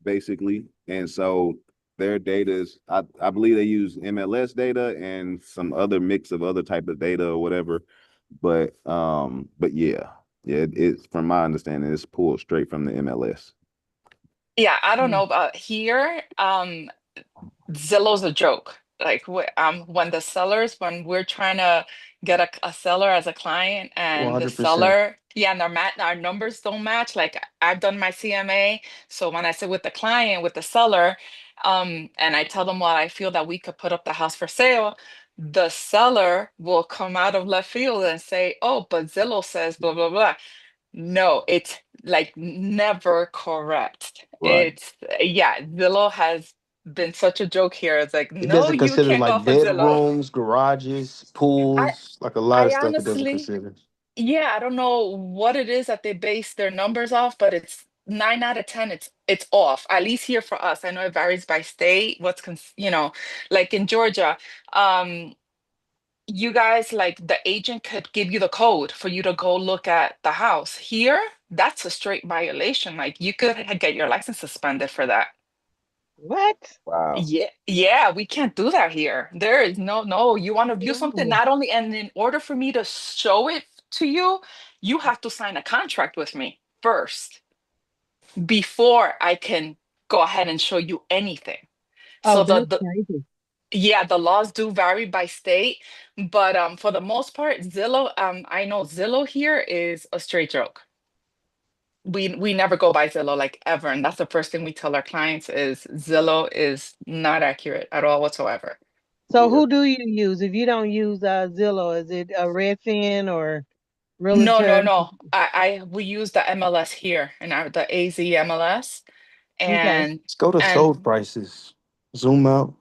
basically. And so their data is I believe they use MLS data and some other mix of other type of data or whatever. But yeah, it's from my understanding, it's pulled straight from the MLS. Yeah, I don't Mm. know about here. Zillow's a joke. Like when the sellers, when we're trying to get a seller as a client and the 100%. seller, yeah, and our numbers don't match. Like I've done my CMA. So when I sit with the client, with the seller, and I tell them what I feel that we could put up the house for sale, the seller will come out of left field and say, "Oh, but Zillow says blah blah blah." No, it's like never correct. Right. It's yeah, Zillow has been such a joke here. It's like, It no, doesn't you consider can't go like off of Zillow. bedrooms, garages, I pools, like a lot of I stuff it doesn't honestly, consider. yeah, I don't know what it is that they base their numbers off, but it's 9 out of 10. It's off. At least here for us. I know it varies by state. Like in Georgia, um, you guys like the agent could give you the code for you to go look at the house. Here, that's a straight violation. Like you could get your license suspended for that. What? Wow. Yeah, yeah, we can't do that here. There is no, you want to view something No. not only, and in order for me to show it to you, you have to sign a contract with me first before I can go ahead and show you anything. Oh, So that's crazy. yeah, the laws do vary by state, but for the most part, Zillow, I know Zillow here is a straight joke. We never go by Zillow like ever, and that's the first thing we tell our clients is Zillow is not accurate at all whatsoever. So Yeah. who do you use? If you don't use Zillow, is it a Redfin or No, no, Realtor? no. We use the MLS here and the AZ MLS, Okay. and Let's go to and sold prices. Zoom out.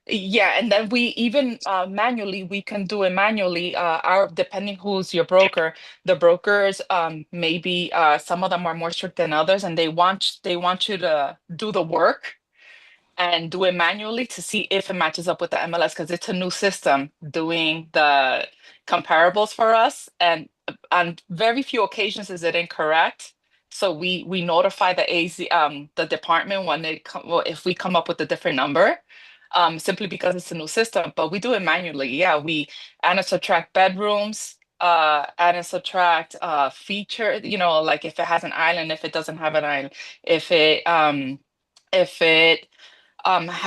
yeah, and then we even manually we can do it manually. Our depending who's your broker, the brokers maybe some of them are more strict than others, and they want you to do the work and do it manually to see if it matches up with the MLS because it's a new system doing the comparables for us. And on very few occasions is it incorrect. So we notify the the department when well, if we come up with a different number, simply because it's a new system. But we do it manually. Yeah, we add and subtract bedrooms, add and subtract feature. Like if it has an island, if it doesn't have an island, if it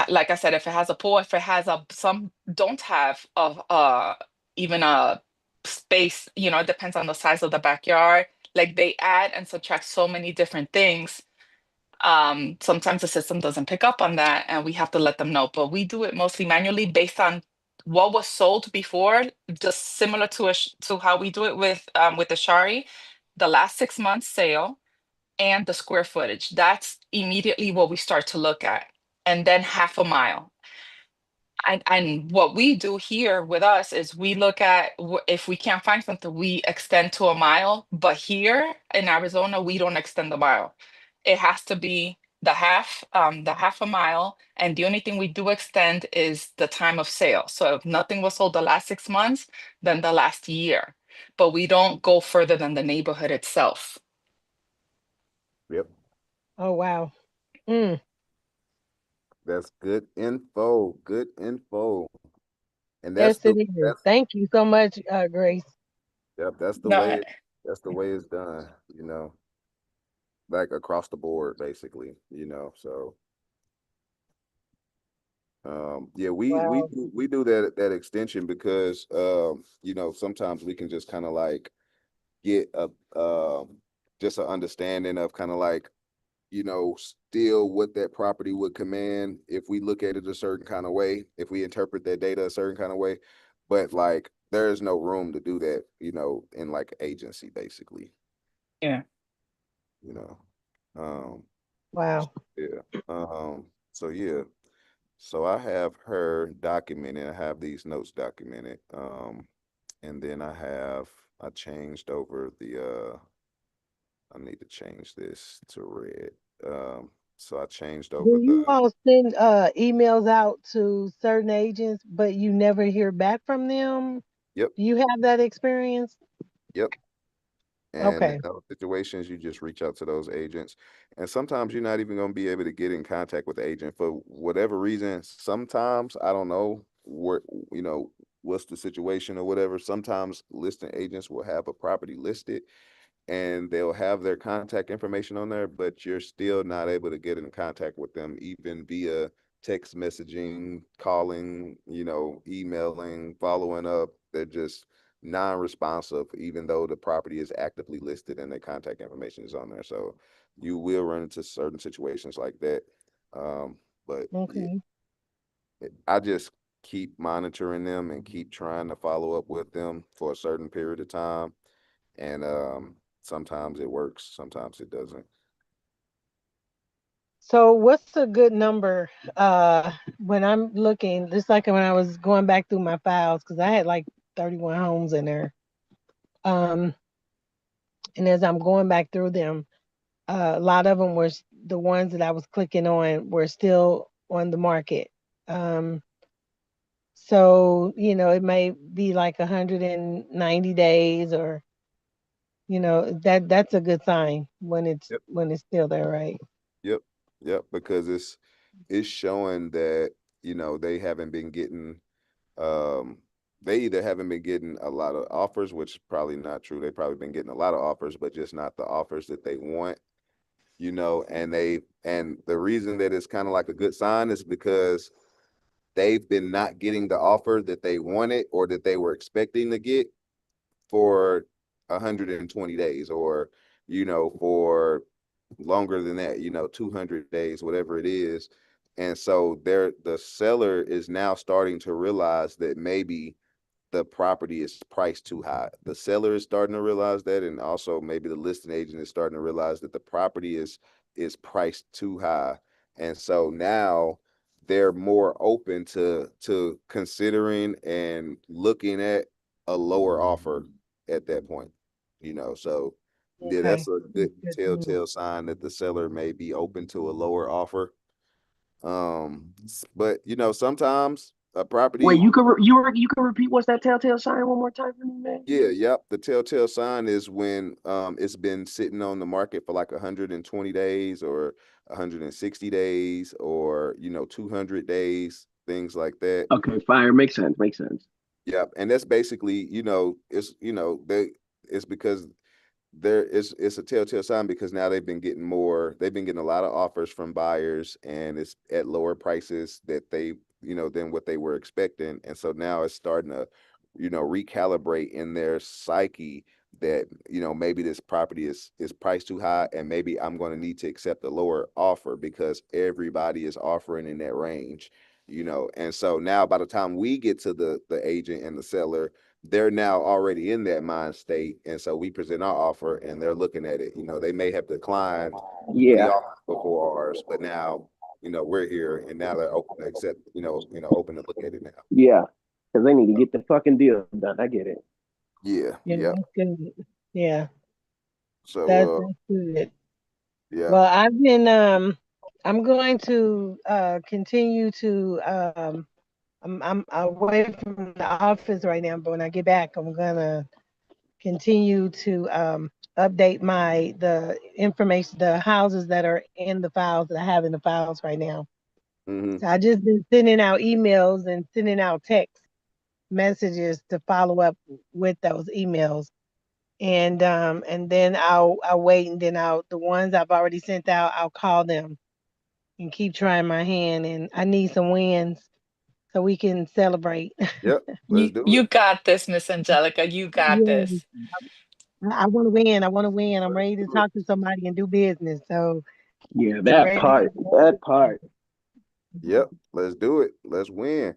like I said, if it has a pool, if it has some don't have even a space, it depends on the size of the backyard. Like they add and subtract so many different things. Sometimes the system doesn't pick up on that and we have to let them know. But we do it mostly manually based on what was sold before, just similar to how we do it with the Shari, the last 6 months sale and the square footage. That's immediately what we start to look at. And then half a mile. And what we do here with us is we look at if we can't find something, we extend to a mile. But here in Arizona, we don't extend the mile. It has to be the half a mile. And the only thing we do extend is the time of sale. So if nothing was sold the last 6 months, then the last year. But we don't go further than the neighborhood itself. Yep. Oh, wow. Mm. That's good info. Good info. And Yes, it is. Thank you so much, Grace. yep, No, that's the way it's done, like across the board basically, so yeah, Wow. we do that extension because sometimes we can just kind of like get a just an understanding of kind of like still what that property would command if we look at it a certain kind of way, if we interpret that data a certain kind of way. But like there is no room to do that, in like agency basically, yeah. you know. Um Wow. yeah. So yeah. So I have her documented. I have these notes documented. And then I changed over I need to change this to red. So I changed Do over you all send emails out to certain agents, but you never hear back from them? yep, Do you have that experience? yep. And in Okay. those situations, you just reach out to those agents. And sometimes you're not even going to be able to get in contact with the agent for whatever reason. Sometimes, I don't know, what's the situation or whatever. Sometimes listing agents will have a property listed and they'll have their contact information on there, but you're still not able to get in contact with them even via text messaging, calling, emailing, following up. They're just non-responsive, even though the property is actively listed and their contact information is on there. So you will run into certain situations like that. But yeah, Okay. I just keep monitoring them and keep trying to follow up with them for a certain period of time. And sometimes it works, sometimes it doesn't. So what's a good number when I'm looking, just like when I was going back through my files, because I had like 31 homes in there. Um, and as I'm going back through them, a lot of them were the ones that I was clicking on were still on the market. Um, so, it may be like 190 days or, that's a good sign when it's Yep. when it's still there, right? Yep. Yep. Because it's showing that, they haven't been getting um they either haven't been getting a lot of offers, which is probably not true. They've probably been getting a lot of offers, but just not the offers that they want, and the reason that it's kind of like a good sign is because they've been not getting the offer that they wanted or that they were expecting to get for 120 days or, for longer than that, 200 days, whatever it is. And so the seller is now starting to realize that maybe the property is priced too high. The seller is starting to realize that, and also maybe the listing agent is starting to realize that the property is priced too high. And so now they're more open to considering and looking at a lower offer at that point. So yeah, Okay. that's a That's good good to know. telltale sign that the seller may be open to a lower offer. But sometimes a Wait, property. you can repeat what's that telltale sign one more time for me, man? Yeah, yep. The telltale sign is when it's been sitting on the market for like 120 days or 160 days or 200 days, things like that. Okay, fire makes sense. Makes sense. Yep. And that's basically, it's because it's a telltale sign because now they've been getting a lot of offers from buyers and it's at lower prices that than what they were expecting. And so now it's starting to, recalibrate in their psyche that, maybe this property is priced too high and maybe I'm going to need to accept a lower offer because everybody is offering in that range, and so now by the time we get to the agent and the seller, they're now already in that mind state. And so we present our offer and they're looking at it. They may have declined the Yeah, offer before ours, but now, we're here and now they're open to accept, open to look at it now. yeah, because they need to get the fucking deal done. I get it. Yeah. Yeah, Yeah. that's good. Yeah, So that's good. yeah. Well, I'm going to continue to I'm away from the office right now, but when I get back, I'm gonna continue to update the information, the houses that are in the files that I have in the files right now. Hmm. So I just been sending out emails and sending out text messages to follow up with those emails. And then I'll wait and then the ones I've already sent out, I'll call them and keep trying my hand, and I need some wins so we can celebrate. Yep. Let's You do it. you got this, Miss Angelica. You got Yeah, this. I want to win. I want to win. I'm Let's ready to do it. talk to somebody and do business. So Yeah, I'm that ready part. That part. Yep. Let's do it. Let's win.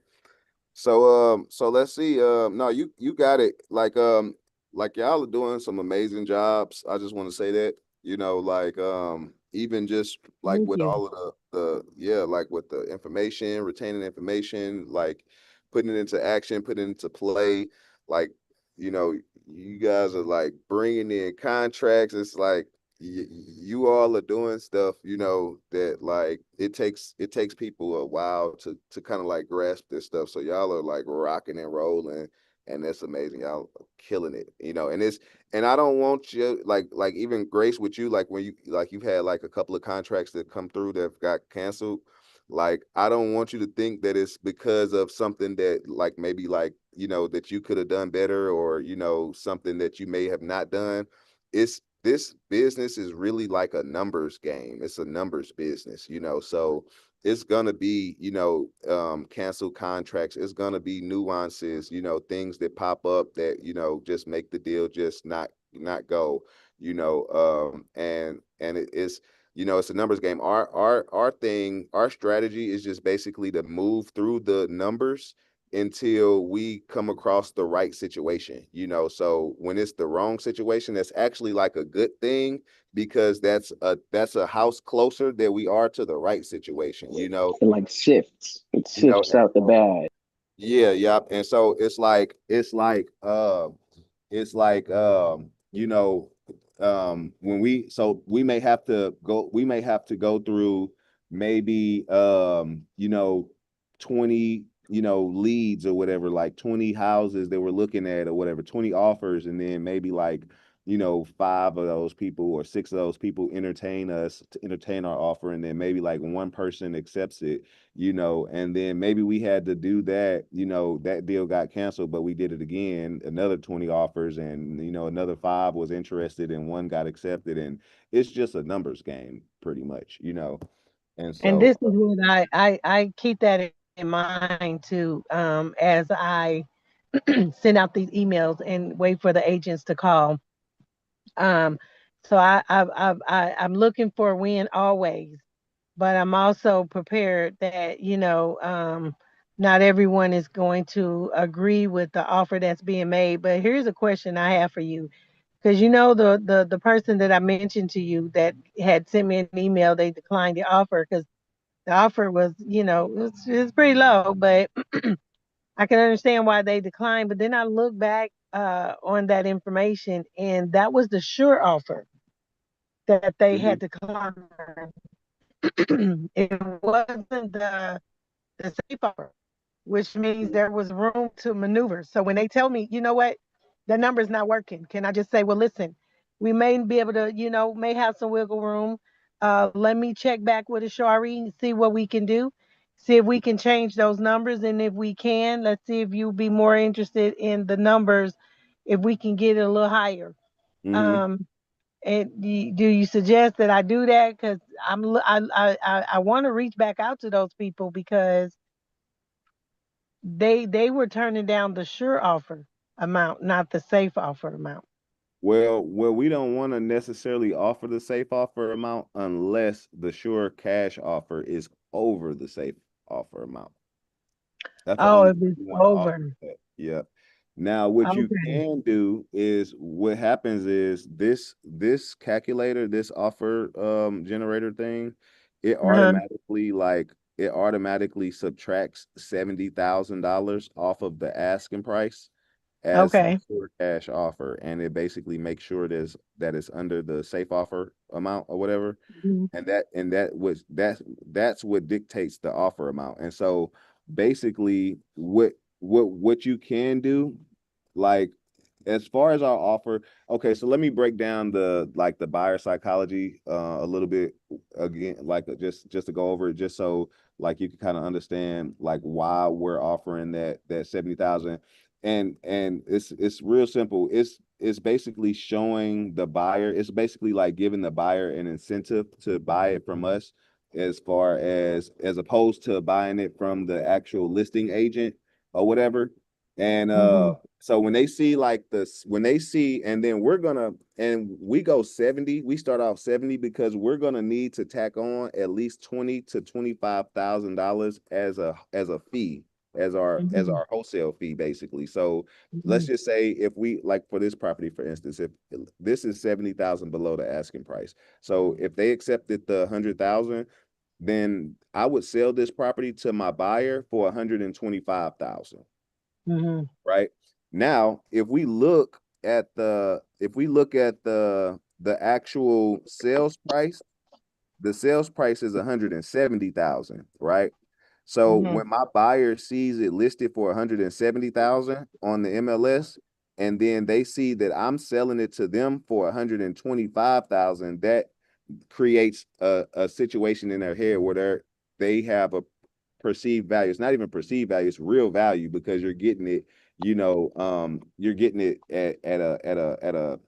So let's see. No, you got it. Like y'all are doing some amazing jobs. I just want to say that, even just like Thank with you. all of yeah, like with the information, retaining information, like putting it into action, putting it into play, like, you know, you guys are like bringing in contracts. It's like you all are doing stuff, that like it takes people a while to kind of like grasp this stuff. So y'all are like rocking and rolling, and that's amazing. Y'all are killing it, and I don't want you like even Grace with you, like when you've had like a couple of contracts that come through that got canceled. Like I don't want you to think that it's because of something that like maybe like you know, that you could have done better, or, you know, something that you may have not done. It's this business is really like a numbers game. It's a numbers business, you know. So it's gonna be, you know, canceled contracts. It's gonna be nuances, you know, things that pop up that, you know, just make the deal just not go, you know. And it's, you know, it's a numbers game. Our thing, our strategy is just basically to move through the numbers until we come across the right situation, you know. So when it's the wrong situation, that's actually like a good thing, because that's a house closer that we are to the right situation, you know. It like shifts. It You know, shifts and out the so, bad. yeah, yeah. And so it's like you know, when we may have to go through maybe you know, 20, you know, leads or whatever, like 20 houses that we're looking at or whatever, 20 offers, and then maybe like, you know, 5 of those people or 6 of those people entertain us to entertain our offer, and then maybe like one person accepts it, you know. And then maybe we had to do that, you know, that deal got canceled, but we did it again, another 20 offers, and, you know, another 5 was interested and one got accepted. And it's just a numbers game pretty much, you know. And And so this is what I keep that in mind too, as I send out these emails and wait for the agents to call. Um, so I'm looking for a win always, but I'm also prepared that, you know, not everyone is going to agree with the offer that's being made. But here's a question I have for you, because you know the person that I mentioned to you that had sent me an email, they declined the offer because the offer was, you know, it's pretty low, but I can understand why they declined. But then I look back on that information, and that was the sure offer that they mhm. had declined. It wasn't the safe offer, which means there was room to maneuver. So when they tell me, you know what, the number's not working, can I just say, well, listen, we may be able to, you know, may have some wiggle room. Let me check back with Ashari and see what we can do. See if we can change those numbers. And if we can, let's see if you'd be more interested in the numbers, if we can get it a little higher. Mhm. Um, and do you suggest that I do that? Because I want to reach back out to those people because they were turning down the sure offer amount, not the safe offer amount. Well, we don't want to necessarily offer the safe offer amount unless the sure cash offer is over the safe offer amount. That's the Oh, only if time it's you want to offer over. that. Yeah. Now, what you Okay. can do is, what happens is this calculator, this offer generator thing, it Uh-huh. automatically like it automatically subtracts $70,000 off of the asking price as the Okay. sure cash offer, and it basically makes sure that it's under the safe offer amount or whatever. Mhm. That's what dictates the offer amount. And so basically what you can do, like, as far as our offer, okay, so let me break down the buyer psychology a little bit again, like just to go over it, just so like you can kind of understand like why we're offering that 70,000. And it's real simple. It's basically showing the buyer, it's basically like giving the buyer an incentive to buy it from us, as opposed to buying it from the actual listing agent or whatever. And Mhm. so when they see like this, when they see, and then we go 70, we start off 70 because we're gonna need to tack on at least 20 to $25,000 as a fee, as Mhm. our wholesale fee, basically. So let's Mhm. just say, if we, like for this property, for instance, if this is 70,000 below the asking price. So if they accepted the 100,000, then I would sell this property to my buyer for 125,000. Mhm. Right? Now, if we look at the actual sales price, the sales price is 170,000, right? So Mhm. when my buyer sees it listed for 170,000 on the MLS, and then they see that I'm selling it to them for 125,000, that creates a situation in their head where they have a perceived value. It's not even perceived value, it's real value, because you're getting it you're getting it at a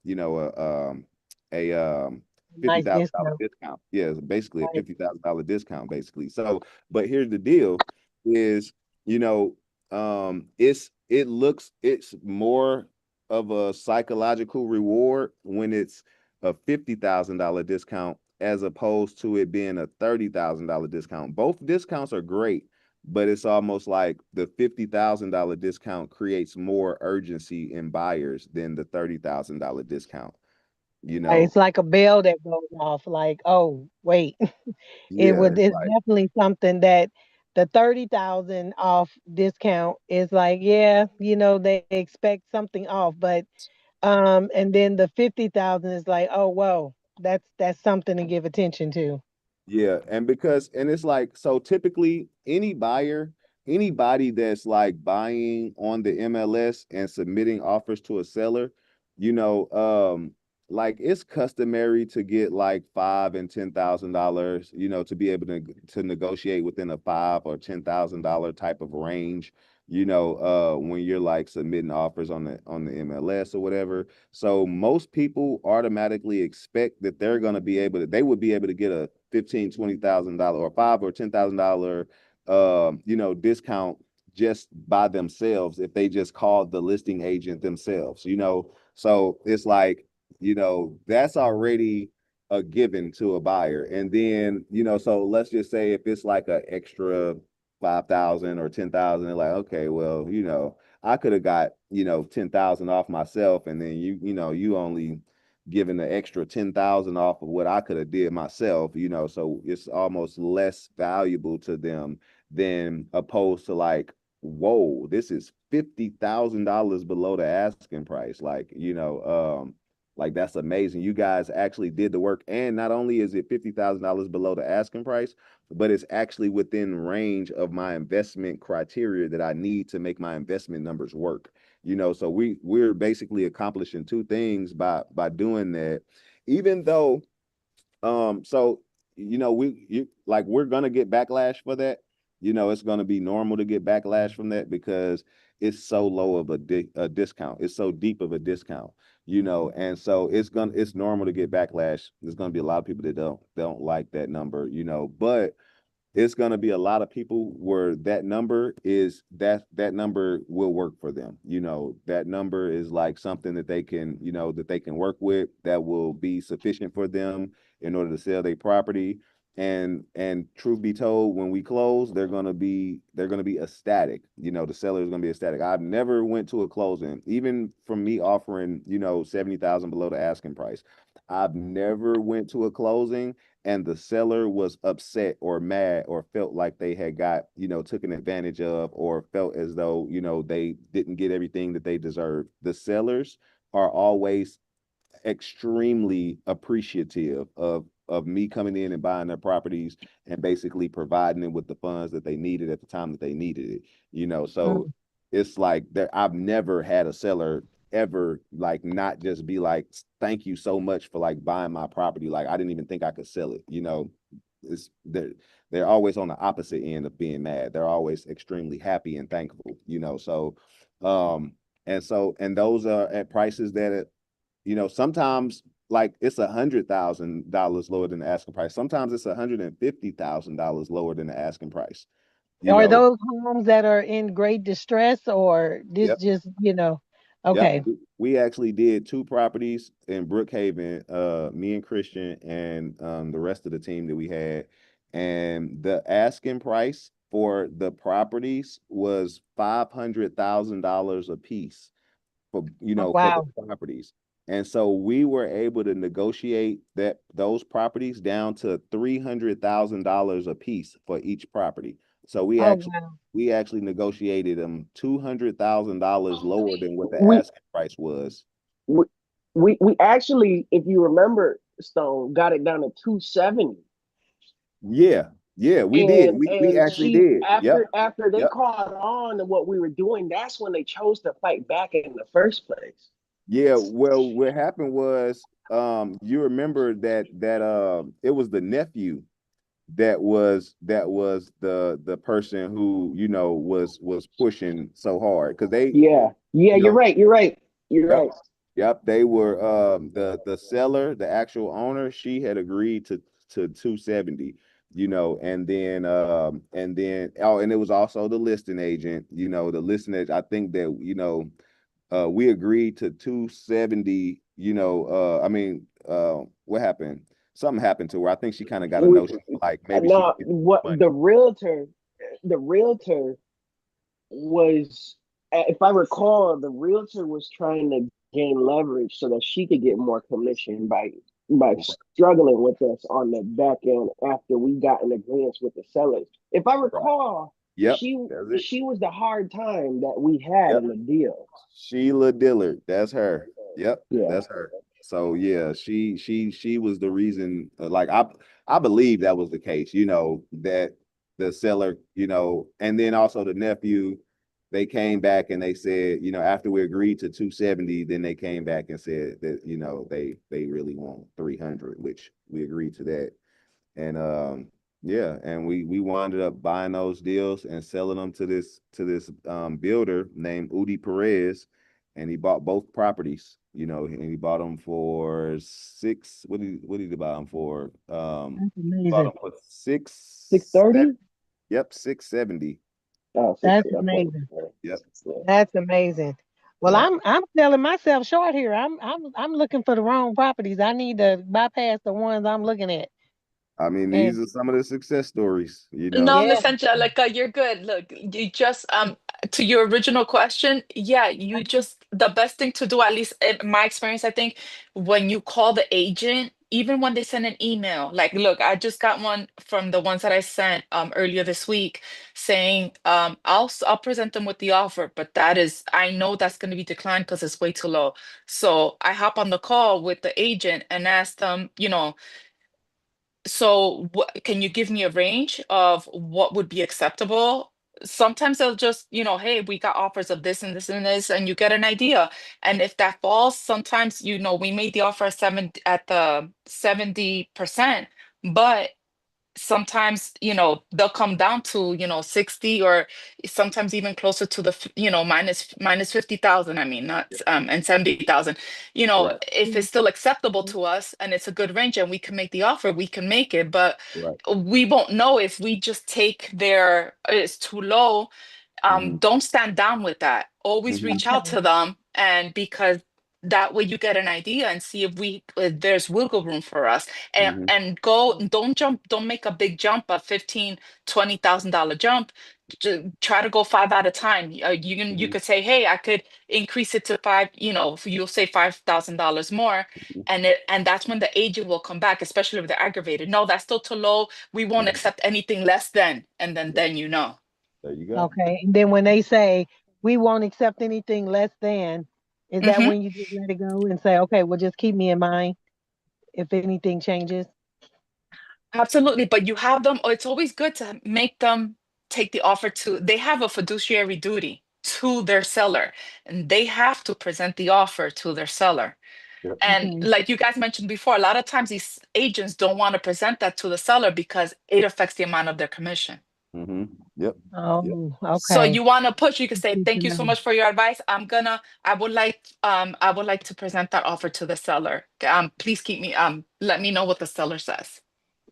Nice $50,000 discount. discount. Yeah, it's basically a Right. $50,000 discount, basically. So, but here's the deal: is you know, it's more of a psychological reward when it's a $50,000 discount as opposed to it being a $30,000 discount. Both discounts are great, but it's almost like the $50,000 discount creates more urgency in buyers than the $30,000 discount. You Right. know, It's like a bell that goes off, like, oh, wait. yeah, it's It's like definitely something that the 30,000 off discount is like, yeah, they expect something off, but and then the 50,000 is like, oh, whoa, that's something to give attention to. yeah, and it's like so typically anybody that's like buying on the MLS and submitting offers to a seller, you know, like it's customary to get like $5,000 and $10,000, to be able to negotiate within a $5,000 or $10,000 type of range, when you're like submitting offers on the MLS or whatever. So most people automatically expect that they would be able to get a $15,000, $20,000 or $5,000 or $10,000 discount just by themselves if they just called the listing agent themselves. So it's like, that's already a given to a buyer. And then, so let's just say if it's like an extra 5,000 or 10,000, they're like, okay, well, I could have got, 10,000 off myself. And then you only giving the extra 10,000 off of what I could have did myself. So it's almost less valuable to them than opposed to like, whoa, this is $50,000 below the asking price. Like that's amazing. You guys actually did the work. And not only is it $50,000 below the asking price, but it's actually within range of my investment criteria that I need to make my investment numbers work. So we're basically accomplishing two things by doing that. Even though so we're gonna get backlash for that. It's gonna be normal to get backlash from that because it's so low of a discount. It's so deep of a discount. And so it's normal to get backlash. There's gonna be a lot of people that don't like that number. But it's going to be a lot of people where that number will work for them. That number is like something that they can work with, that will be sufficient for them in order to sell their property. And truth be told, when we close, they're going to be ecstatic. The seller is going to be ecstatic. I've never went to a closing, even from me offering 70,000 below the asking price. I've never went to a closing and the seller was upset or mad or felt like they had got, taken advantage of, or felt as though, they didn't get everything that they deserved. The sellers are always extremely appreciative of me coming in and buying their properties and basically providing them with the funds that they needed at the time that they needed it. So Mm. it's like that. I've never had a seller ever like not just be like, thank you so much for like buying my property. Like I didn't even think I could sell it. It's they're always on the opposite end of being mad. They're always extremely happy and thankful. And those are at prices that sometimes like it's $100,000 lower than the asking price. Sometimes it's $150,000 lower than the asking price. You Are know, those homes that are in great distress, or this yep. just, Yep. okay. We actually did two properties in Brookhaven, me and Christian and the rest of the team that we had. And the asking price for the properties was $500,000 a piece Oh, for the wow. properties. And so we were able to negotiate those properties down to $300,000 a piece for each property. So we Oh, actually wow. we actually negotiated them $200,000 lower than what the We asking price was. we we actually, if you remember, Stone got it down to 270. Yeah, yeah, we did. And We and actually she did. Yep, after they yep. caught on to what we were doing, that's when they chose to fight back in the first place. Yeah, well, what happened was, you remember that it was the nephew that was the person who, you know, was pushing so hard because they, Yeah. Yeah, you you're know, right. You're right. You're yep, right. yep, they were the seller, the actual owner, she had agreed to 270, you know, and then oh, and it was also the listing agent, you know, the listing agent. I think that, you know, we agreed to 270, you know, what happened? Something happened to her. I think she kind of got a We, notion like maybe she no, could get what money. the realtor was, if I recall, the realtor was trying to gain leverage so that she could get more commission by struggling with us on the back end after we got in agreement with the sellers. If I Right. recall, Yep, that's it. she was the hard time that we had Yep. in the deal. Sheila Dillard, that's her. Yep, Yeah. that's her. So yeah, she was the reason. Like I believe that was the case. You know that the seller, you know, and then also the nephew, they came back and they said, you know, after we agreed to 270, then they came back and said that, you know, they really want 300, which we agreed to that. And yeah, and we wound up buying those deals and selling them to this builder named Udi Perez, and he bought both properties, you know, and he bought them for six. What did he buy them for? That's Bought amazing. them for six. 630? Yep, 670. Oh, That's 60. Okay. amazing. Yep. That's amazing. Well, Yep. I'm selling myself short here. I'm looking for the wrong properties. I need to bypass the ones I'm looking at. I mean, these And are some of the success stories, you No, know. yeah, Miss Angelica, you're good. Look, you just to your original question, yeah, you just the best thing to do, at least in my experience, I think, when you call the agent, even when they send an email, like, look, I just got one from the ones that I sent earlier this week saying I'll present them with the offer, but that is, I know that's going to be declined because it's way too low. So I hop on the call with the agent and ask them, you know, so what, can you give me a range of what would be acceptable? Sometimes they'll just, you know, hey, we got offers of this and this and this, and you get an idea. And if that falls, sometimes, you know, we made the offer at the 70%, but sometimes, you know, they'll come down to, you know, 60, or sometimes even closer to the you know, minus 50,000. I mean, not and 70,000. You know, Right. if it's still acceptable to us and it's a good range and we can make the offer, we can make it, but Right. we won't know if we just take their it's too low. Mm-hmm. Don't stand down with that. Always Mm-hmm. reach out okay. to them, and because that way you get an idea and see if there's wiggle room for us, Mm-hmm. and go, don't make a big jump, a 15, $20,000 jump. Try to go five at a time. You Mm-hmm. could say, hey, I could increase it to five, you know, you'll say $5,000 more, and that's when the agent will come back, especially if they're aggravated. No, that's still too low. We won't Mm-hmm. accept anything less than, and then you know. There you go. Okay. And then when they say we won't accept anything less than, is that Hmm. when you just let it go and say, okay, well, just keep me in mind if anything changes? Absolutely, but you have them, or it's always good to make them take the offer to, they have a fiduciary duty to their seller, and they have to present the offer to their seller. Yep. And Okay. like you guys mentioned before, a lot of times these agents don't want to present that to the seller because it affects the amount of their commission. Mm-hmm. Yep. Yep. Oh, So okay. you want to push, you can That's say, good to thank you so know. much for your advice. I would like to present that offer to the seller. Please keep me, let me know what the seller says.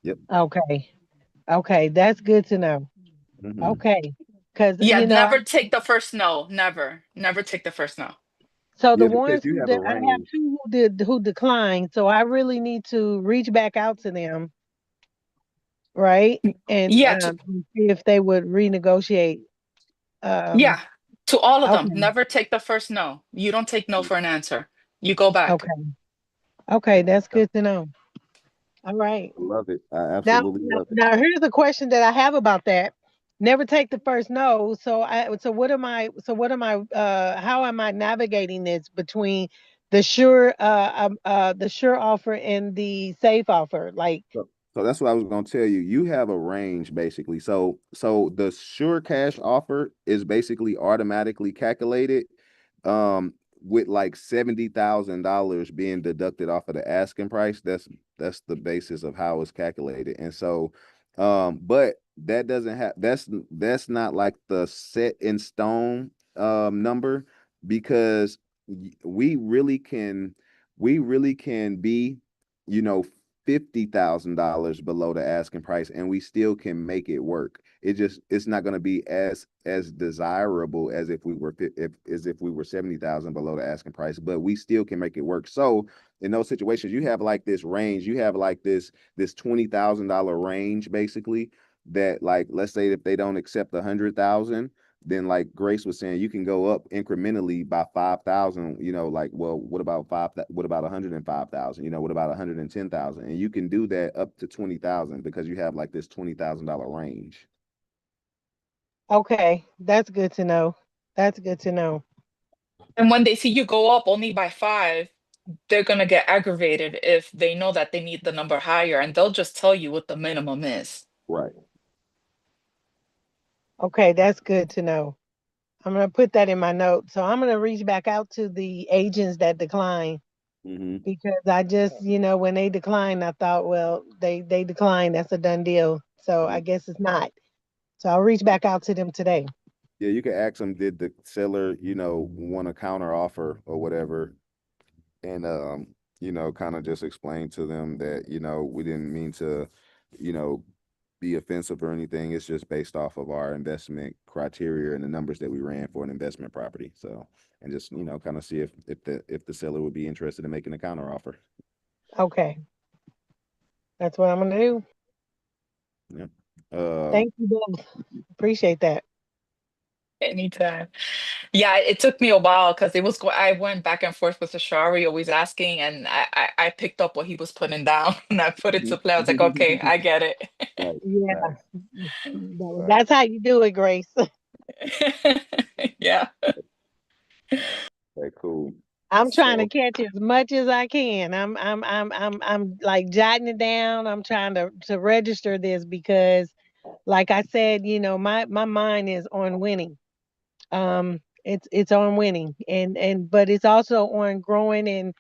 Yep. Okay. Okay. That's good to know. Mm-hmm. Okay. Because, Yeah, never take the first no. Never take the first no. so the Yeah, because ones you who have a did, I have range. two who declined. So I really need to reach back out to them, right? And Yeah, see if they would renegotiate. Um, yeah, to all of them. okay. Never take the first no. You don't take no for an answer. You go back. Okay. Okay. That's Yep. good to know. All right. I love it. I Now, absolutely now, love it. now here's a question that I have about that. Never take the first no. So what am I how am I navigating this between the sure offer and the safe offer? Like, So that's what I was gonna tell you. You have a range basically. So the sure cash offer is basically automatically calculated with like $70,000 being deducted off of the asking price. That's the basis of how it's calculated. And so But that doesn't have that's not like the set in stone number, because we really can be, you know, $50,000 below the asking price, and we still can make it work. It's not going to be as desirable as if we were if we were 70,000 below the asking price, but we still can make it work. So in those situations, you have like this range, you have like this $20,000 range basically, that, like, let's say if they don't accept 100,000, then like Grace was saying, you can go up incrementally by 5,000, you know, like, well, what about what about 105,000, you know, what about 110,000? And you can do that up to 20,000 because you have like this $20,000 range. Okay, that's good to know. That's good to know. And when they see you go up only by 5, they're gonna get aggravated if they know that they need the number higher, and they'll just tell you what the minimum is. Right. Okay, that's good to know. I'm gonna put that in my notes. So I'm gonna reach back out to the agents that decline, Mm-hmm. because I just, when they decline, I thought, well, they declined. That's a done deal. So I guess it's not. So I'll reach back out to them today. Yeah, you can ask them, did the seller, you know, want a counter offer or whatever, and you know, kind of just explain to them that, you know, we didn't mean to, you know, be offensive or anything. It's just based off of our investment criteria and the numbers that we ran for an investment property. So, and just, you know, kind of see if the seller would be interested in making a counter offer. Okay, that's what I'm gonna do. Yeah. Thank you both. Appreciate that. Anytime. Yeah, it took me a while because I went back and forth with Ashari, always asking, and I picked up what he was putting down and I put it to play. I was like, okay, I get it. Nice, Yeah, nice. Right. that's how you do it, Grace. Yeah. Okay, cool. I'm trying to So, catch as much as I can. I'm like jotting it down. I'm trying to register this because, like I said, my mind is on winning. It's on winning, and but it's also on growing and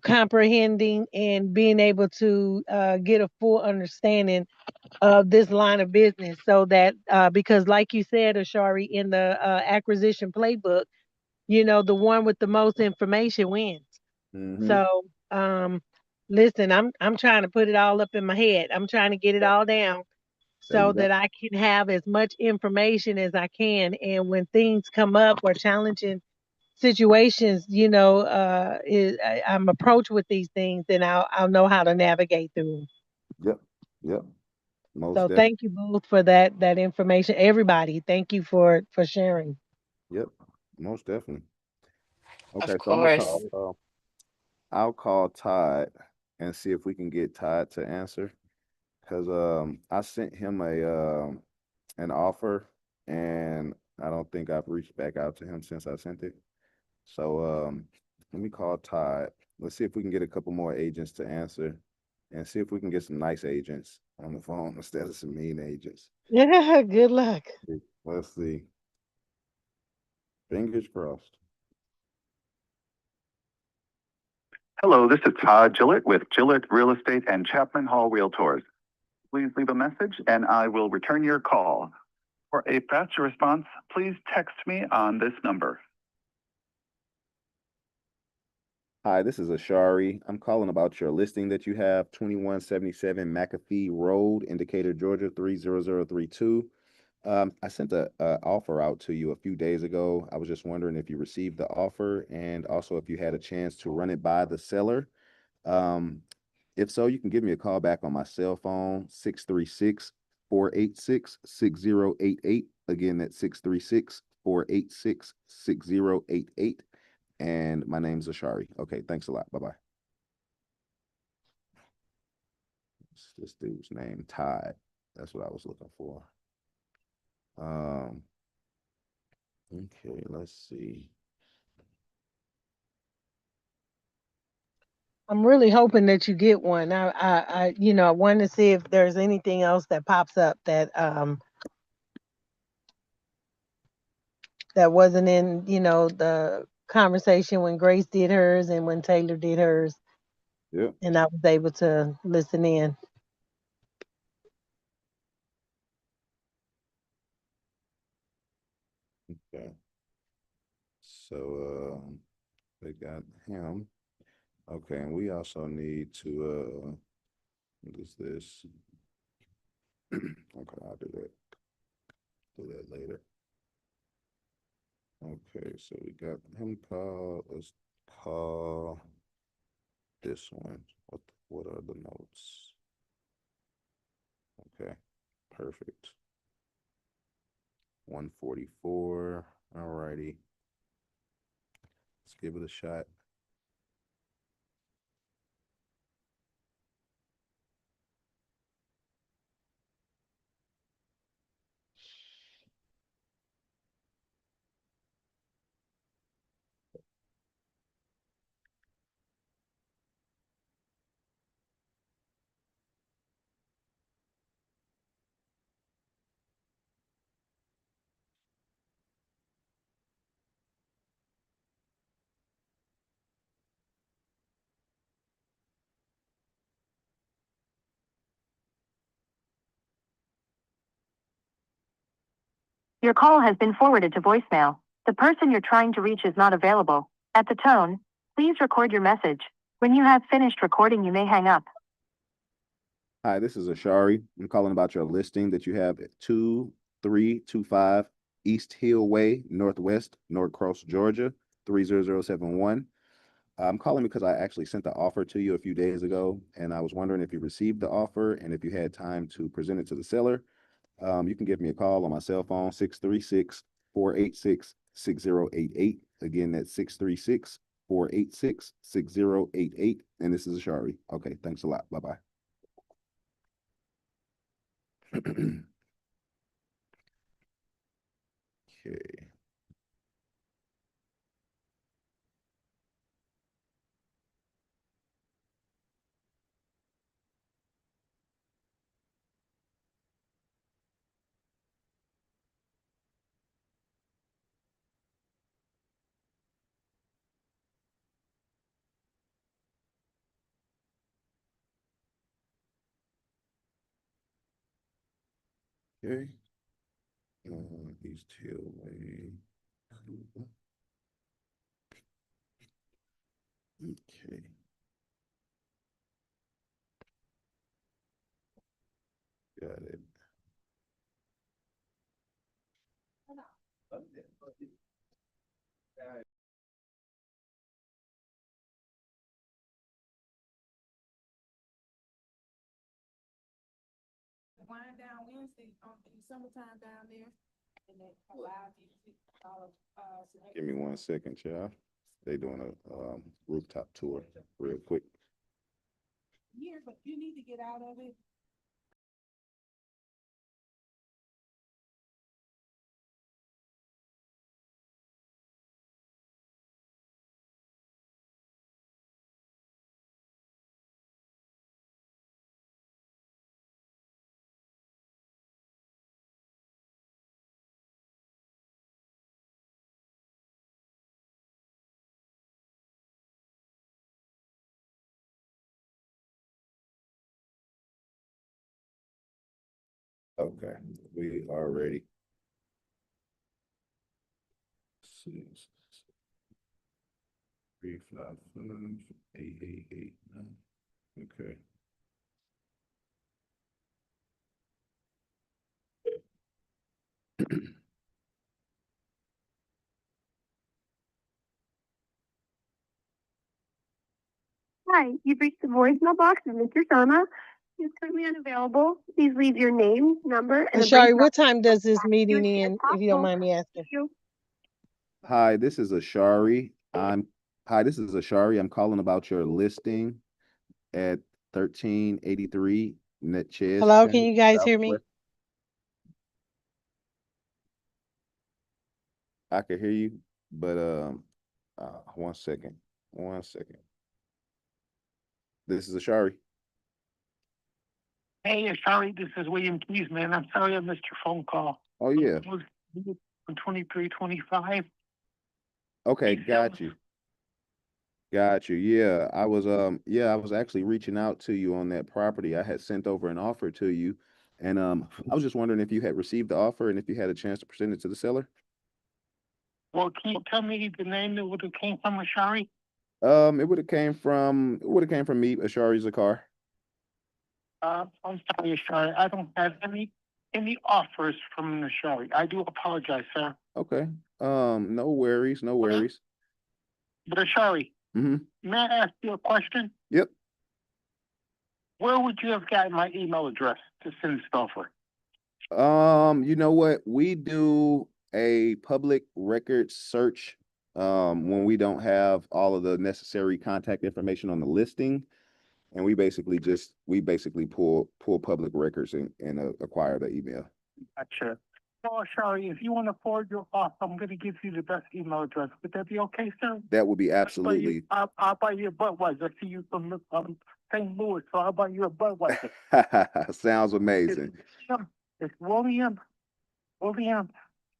comprehending and being able to get a full understanding of this line of business, so that because, like you said, Ashari, in the acquisition playbook, the one with the most information wins. mm-hmm. So, listen, I'm trying to put it all up in my head. I'm trying to get it all down There you so go. that I can have as much information as I can. And when things come up or challenging situations, I'm approached with these things, then I'll know how to navigate through them. Yep. Yep. Most So definitely. thank you both for that information. Everybody, thank you for sharing. Yep. Most definitely. Okay, Of so I'm gonna course. I'll call Todd and see if we can get Todd to answer. Because I sent him an offer, and I don't think I've reached back out to him since I sent it. So let me call Todd. Let's see if we can get a couple more agents to answer, and see if we can get some nice agents on the phone instead of some mean agents. Yeah, good luck. Let's see. Fingers crossed. Hello, this is Todd Gillett with Gillett Real Estate and Chapman Hall Realtors. Please leave a message and I will return your call. For a faster response, please text me on this number. Hi, this is Ashari. I'm calling about your listing that you have, 2177 McAfee Road, Indicator, Georgia 30032. I sent a offer out to you a few days ago. I was just wondering if you received the offer, and also if you had a chance to run it by the seller. Um, if so, you can give me a call back on my cell phone, 636-486-6088. Again, that's 636-486-6088. And my name's Ashari. Okay, thanks a lot. Bye-bye. This dude's name, Todd. That's what I was looking for. Okay, let's see. I'm really hoping that you get one. I want to see if there's anything else that pops up that wasn't in, the conversation when Grace did hers and when Taylor did hers, Yeah. and I was able to listen in. Okay. So, they got him. Okay, and we also need to, what is this? Okay, I'll do that. Do that later. Okay, so we got him called. Let's call this one. What are the notes? Okay, perfect. 144. All righty. Let's give it a shot. Your call has been forwarded to voicemail. The person you're trying to reach is not available. At the tone, please record your message. When you have finished recording, you may hang up. Hi, this is Ashari. I'm calling about your listing that you have at 2325 East Hill Way, Northwest, Norcross, Georgia, 30071. I'm calling because I actually sent the offer to you a few days ago, and I was wondering if you received the offer and if you had time to present it to the seller. You can give me a call on my cell phone, 636-486-6088. Again, that's 636-486-6088. And this is Ashari. Okay, thanks a lot. Bye-bye. Okay. Okay. East Hill Way. Okay. Got it. Wind down Wednesday in summertime down there. And that allows you to all of, Give me 1 second, y'all. They doing a rooftop tour real quick. yeah, but you need to get out of it. Okay, we are ready. 6-3-5-5-8-8-8-9. Okay. Hi, you've reached the voicemail box of Mr. Sama. He's currently unavailable. Please leave your name, number, and a brief Ashari, what message time does this as meeting soon as end, if you don't possible. mind me asking? Thank you. Hi, this is Ashari. I'm calling about your listing at 1383 Netchez. Hello, can you guys hear me? Southwest. I can hear you, but 1 second. 1 second. This is Ashari. Hey, sorry, this is William Keys, man. I'm sorry I missed your phone call. Oh yeah. It was on 2325. Okay, Hey, got you. Got you. Yeah, I was actually reaching out to you on that property. I had sent over an offer to you, and I was just wondering if you had received the offer and if you had a chance to present it to the seller. Well, can you tell me the name that would have came from, Ashari? It would have came from me, Ashari Zakar. I'm sorry, Ashari. I don't have any offers from Ashari. I do apologize, sir. Okay. No worries, no worries. But Ashari, Mm-hmm. may I ask you a question? Yep. Where would you have gotten my email address to send this offer? You know what? We do a public record search when we don't have all of the necessary contact information on the listing. And we basically pull public records and acquire the email. Gotcha. So, Ashari, if you want to forward your offer, I'm going to give you the best email address. Would that be okay, sir? That would be absolutely. I'll buy you a Budweiser. I see you from St. Louis, so I'll buy you a Budweiser. Sounds amazing. It's William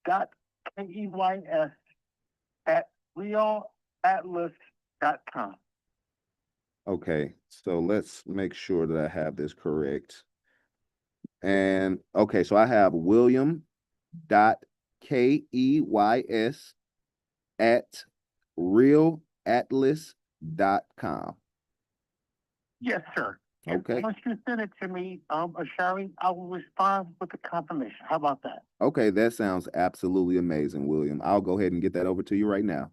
dot KEYS at realatlas.com. Okay, so let's make sure that I have this correct. And okay, so I have William dot KEYS at realatlas.com. Yes, sir. And Okay. once you send it to me, Ashari, I will respond with the confirmation. How about that? Okay, that sounds absolutely amazing, William. I'll go ahead and get that over to you right now.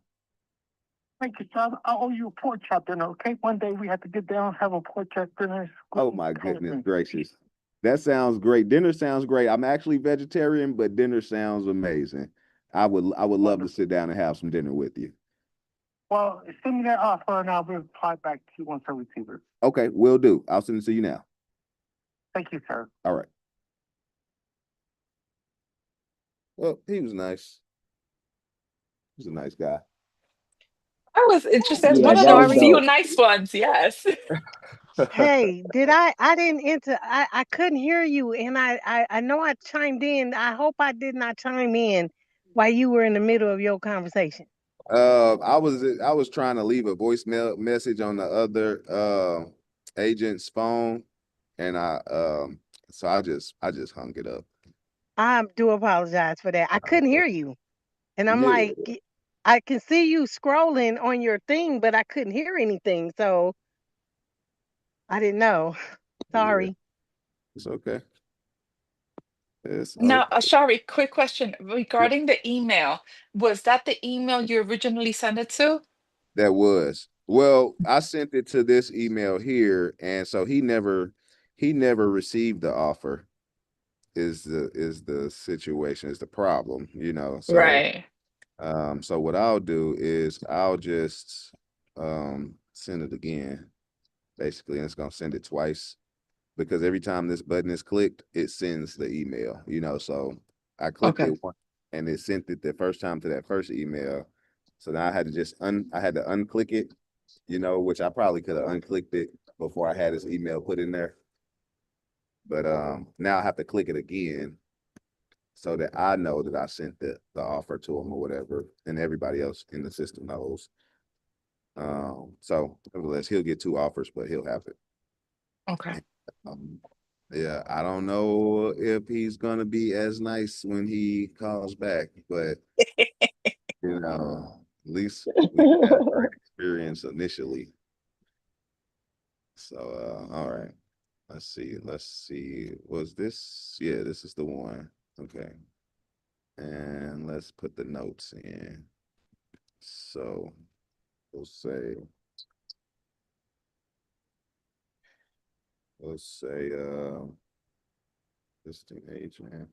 Thank you, sir. I owe you a pork chop dinner, okay? One day we have to get down and have a pork chop dinner. Oh my goodness gracious. That sounds great. Dinner sounds great. I'm actually vegetarian, but dinner sounds amazing. I would love to sit down and have some dinner with you. Well, send me that offer and I'll reply back to you once I receive it. Okay, will do. I'll send it to you now. Thank you, sir. All right. Well, he was nice. He was a nice guy. I was interested. Yeah, One of that the was few dope. nice ones, yes. Hey, I didn't enter, I couldn't hear you, and I know I chimed in. I hope I did not chime in while you were in the middle of your conversation. I was trying to leave a voicemail message on the other agent's phone, and so I just hung it up. I do apologize for that. I couldn't hear you. And I'm Yeah. like, I can see you scrolling on your thing, but I couldn't hear anything. So I didn't know. Sorry. Yeah, it's okay. It's Now, okay. Ashari, quick question regarding the email. Was that the email you originally sent it to? That was. Well, I sent it to this email here, and so he never received the offer. Is the situation, is the problem, you know. So Right. so what I'll do is I'll just send it again, basically, and it's gonna send it twice because every time this button is clicked, it sends the email, you know. So I clicked Okay. it once and it sent it the first time to that first email. So now I had to just unclick it, you know, which I probably could have unclicked it before I had this email put in there. But now I have to click it again so that I know that I sent the offer to him or whatever, and everybody else in the system knows. So nevertheless, he'll get 2 offers, but he'll have it. Okay. Yeah, I don't know if he's gonna be as nice when he calls back, but you know, at least we had a great experience initially. So all right. Let's see. Was this? Yeah, this is the one. Okay. And let's put the notes in. So we'll say, listing agent.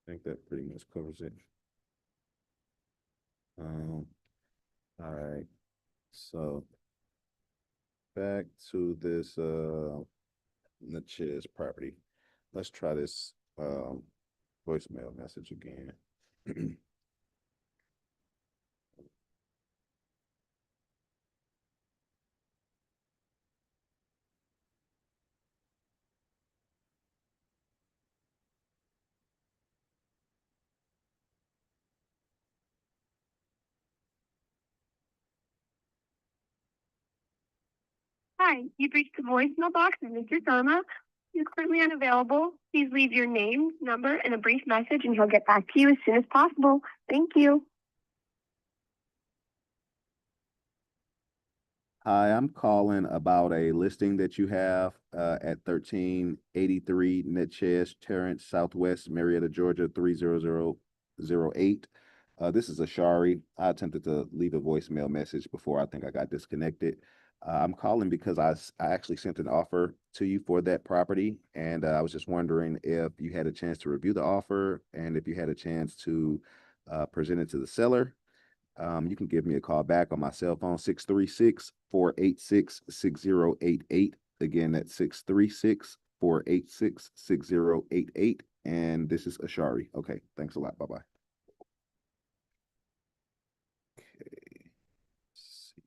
I think that pretty much covers it. All right. So back to this Natchez property. Let's try this voicemail message again. Hi, you've reached the voicemail box of Mr. Sharma. He's currently unavailable. Please leave your name, number, and a brief message, and he'll get back to you as soon as possible. Thank you. Hi, I'm calling about a listing that you have at 1383 Natchez Terrence, Southwest Marietta, Georgia 30008. This is Ashari. I attempted to leave a voicemail message before I think I got disconnected. I'm calling because I actually sent an offer to you for that property, and I was just wondering if you had a chance to review the offer and if you had a chance to present it to the seller. You can give me a call back on my cell phone, 636-486-6088. Again, that's 636-486-6088. And this is Ashari. Okay, thanks a lot. Bye-bye. Okay. Let's see.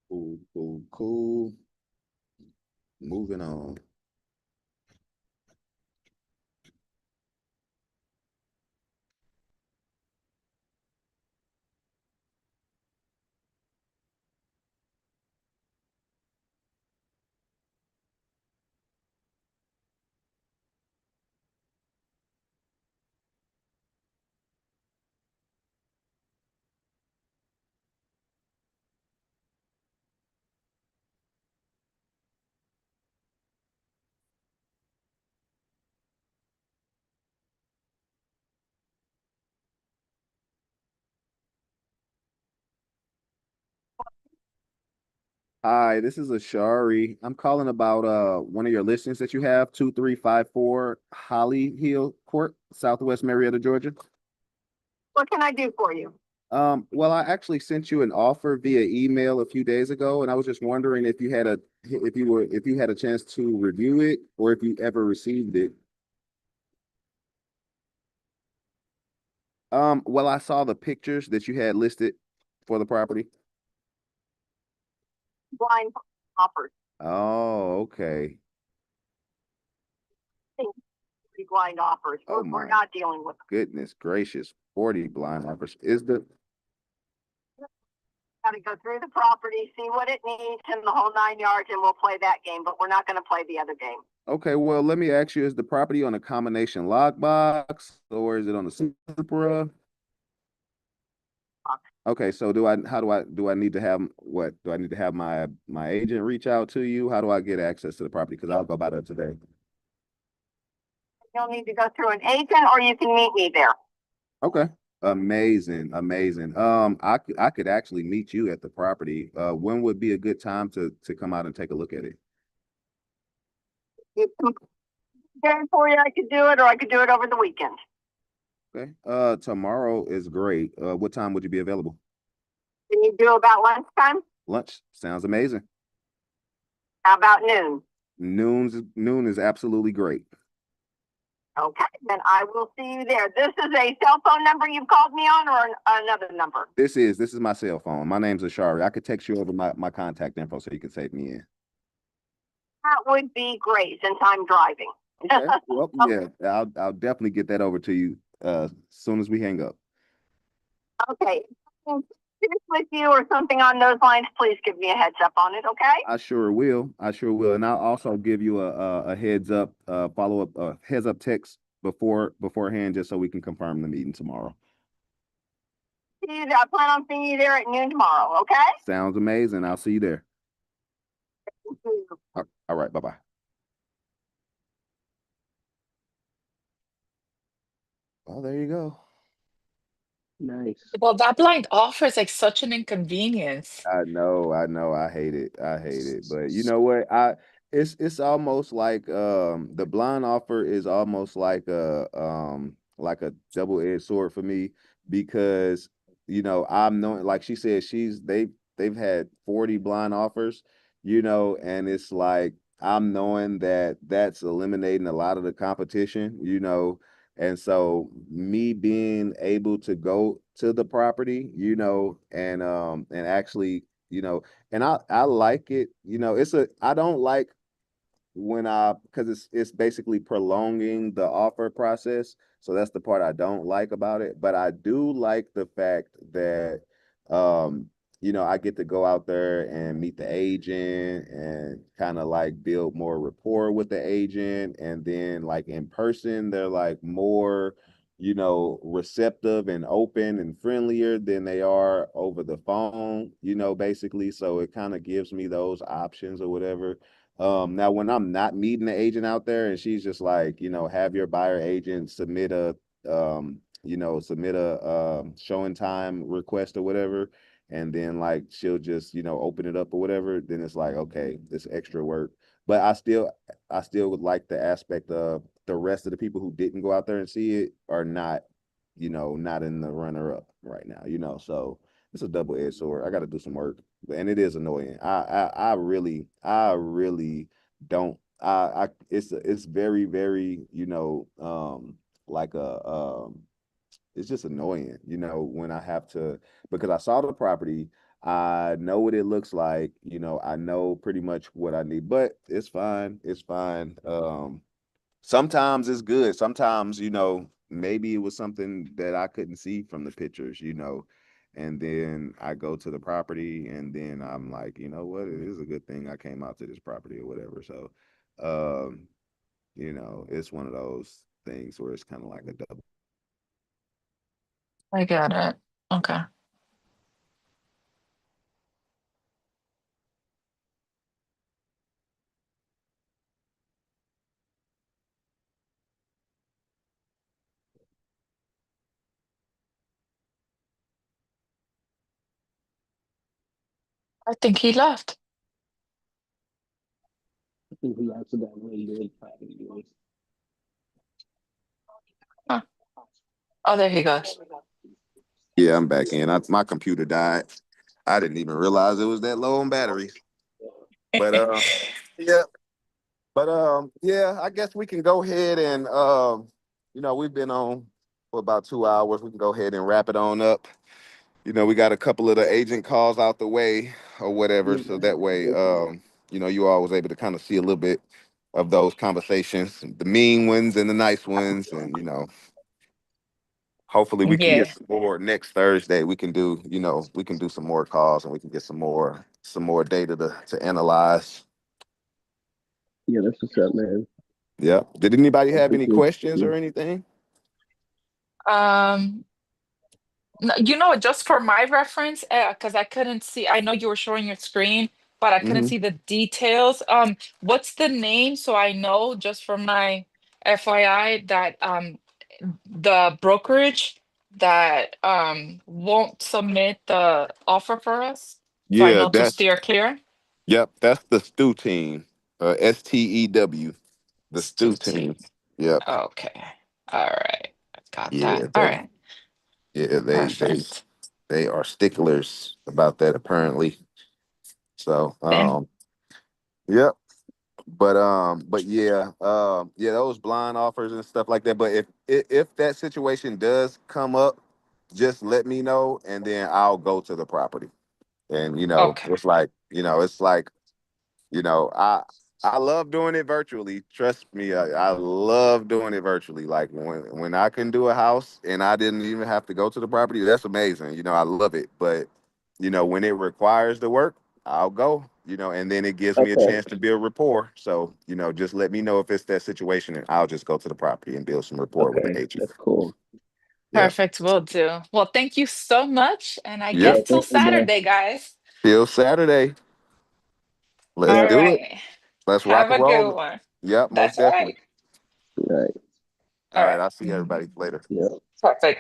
Cool, cool, cool. Moving on. Hi, this is Ashari. I'm calling about one of your listings that you have, 2354 Holly Hill Court, Southwest Marietta, Georgia. What can I do for you? Well, I actually sent you an offer via email a few days ago, and I was just wondering if you had a chance to review it or if you ever received it. Well, I saw the pictures that you had listed for the property. Blind offers. Oh, okay. Blind offers. Oh We're my not dealing with. goodness gracious. 40 blind offers. Is the Got to go through the property, see what it needs, and the whole 9 yards, and we'll play that game. But we're not going to play the other game. Okay, well, let me ask you, is the property on a combination lockbox or is it on the Supra? Okay, so do I need to have what? Do I need to have my agent reach out to you? How do I get access to the property? Because I'll go by that today. You'll need to go through an agent, or you can meet me there. Okay. Amazing, amazing. I could actually meet you at the property. When would be a good time to come out and take a look at it? There for you, I could do it, or I could do it over the weekend. Okay. Tomorrow is great. What time would you be available? Can you do about lunchtime? Lunch sounds amazing. How about noon? Noon is absolutely great. Okay, then I will see you there. This is a cell phone number you've called me on, or another number? This is my cell phone. My name's Ashari. I could text you over my contact info so you can save me in. That would be great, since I'm driving. Okay. Well, yeah, I'll definitely get that over to you as soon as we hang up. Okay. With you or something on those lines, please give me a heads up on it, okay? I sure will. And I'll also give you a heads up, follow up, heads up text beforehand, just so we can confirm the meeting tomorrow. I plan on seeing you there at noon tomorrow, okay? Sounds amazing. I'll see you there. All right. Bye-bye. Well, there you go. Nice. Well, that blind offer is like such an inconvenience. I know, I hate it. I hate it. But you know what? It's almost like the blind offer is almost like a double-edged sword for me because I'm knowing, like she said, they've had 40 blind offers, and it's like I'm knowing that that's eliminating a lot of the competition, and so me being able to go to the property, and actually, and I like it, I don't like when because it's basically prolonging the offer process. So that's the part I don't like about it. But I do like the fact that um, I get to go out there and meet the agent and kind of like build more rapport with the agent. And then like in person, they're like more, receptive and open and friendlier than they are over the phone, basically. So it kind of gives me those options or whatever. Now when I'm not meeting the agent out there and she's just like, have your buyer agent submit a showing time request or whatever, and then like she'll just, open it up or whatever, then it's like, okay, this extra work. But I still would like the aspect of the rest of the people who didn't go out there and see it are not, not in the runner up right now, so it's a double-edged sword. I got to do some work, and it is annoying. I really don't. It's very, very, like it's just annoying, when I have to, because I saw the property, I know what it looks like, I know pretty much what I need, but it's fine. It's fine. Sometimes it's good. Sometimes, maybe it was something that I couldn't see from the pictures, and then I go to the property and then I'm like, you know what, it is a good thing I came out to this property or whatever. So, um, it's one of those things where it's kind of like a double. I get it. Okay. I think he left. I think he accidentally did. Huh. Oh, there he goes. Yeah, I'm back in. My computer died. I didn't even realize it was that low on batteries. But yeah. But yeah, I guess we can go ahead and we've been on for about 2 hours. We can go ahead and wrap it on up. We got a couple of the agent calls out the way or whatever, so that way you all was able to kind of see a little bit of those conversations, the mean ones and the nice ones, and hopefully we can get Yeah. some more next Thursday. We can do some more calls and we can get some more data to analyze. Yeah, that's what's up, man. Yeah. Did anybody I have any appreciate questions you. or anything? Just for my reference, because I couldn't see, I know you were showing your screen, but I couldn't Hmm. see the details. What's the name so I know just for my FYI that the brokerage that won't submit the offer for us, so I Yeah, know to steer clear? that's the Stew team. STEW, the Stew Stuti. team. Yep. Okay. All right. Got Yeah, that. All right. they Perfect. they are sticklers about that apparently. So, Then yep. But yeah, yeah, those blind offers and stuff like that. But if that situation does come up, just let me know and then I'll go to the property. And okay. it's like, you know, I I love doing it virtually. Trust me, I love doing it virtually. Like when I can do a house and I didn't even have to go to the property, that's amazing. I love it. But when it requires the work, I'll go. you know, and then it gives me a Okay. chance to build rapport. So, you know, just let me know if it's that situation and I'll just go to the property and build some rapport with the Okay. agent. That's cool. Yeah. Perfect, will do. Well, thank you so much. And I Yep. guess Yeah, till thank you, man. Saturday, guys. Till Saturday. Let's All Yeah. do it. right. Let's rock Have and a good roll. one. Yep, most That's definitely. right. Right. All All right. right. I'll see everybody later. Yeah. Perfect.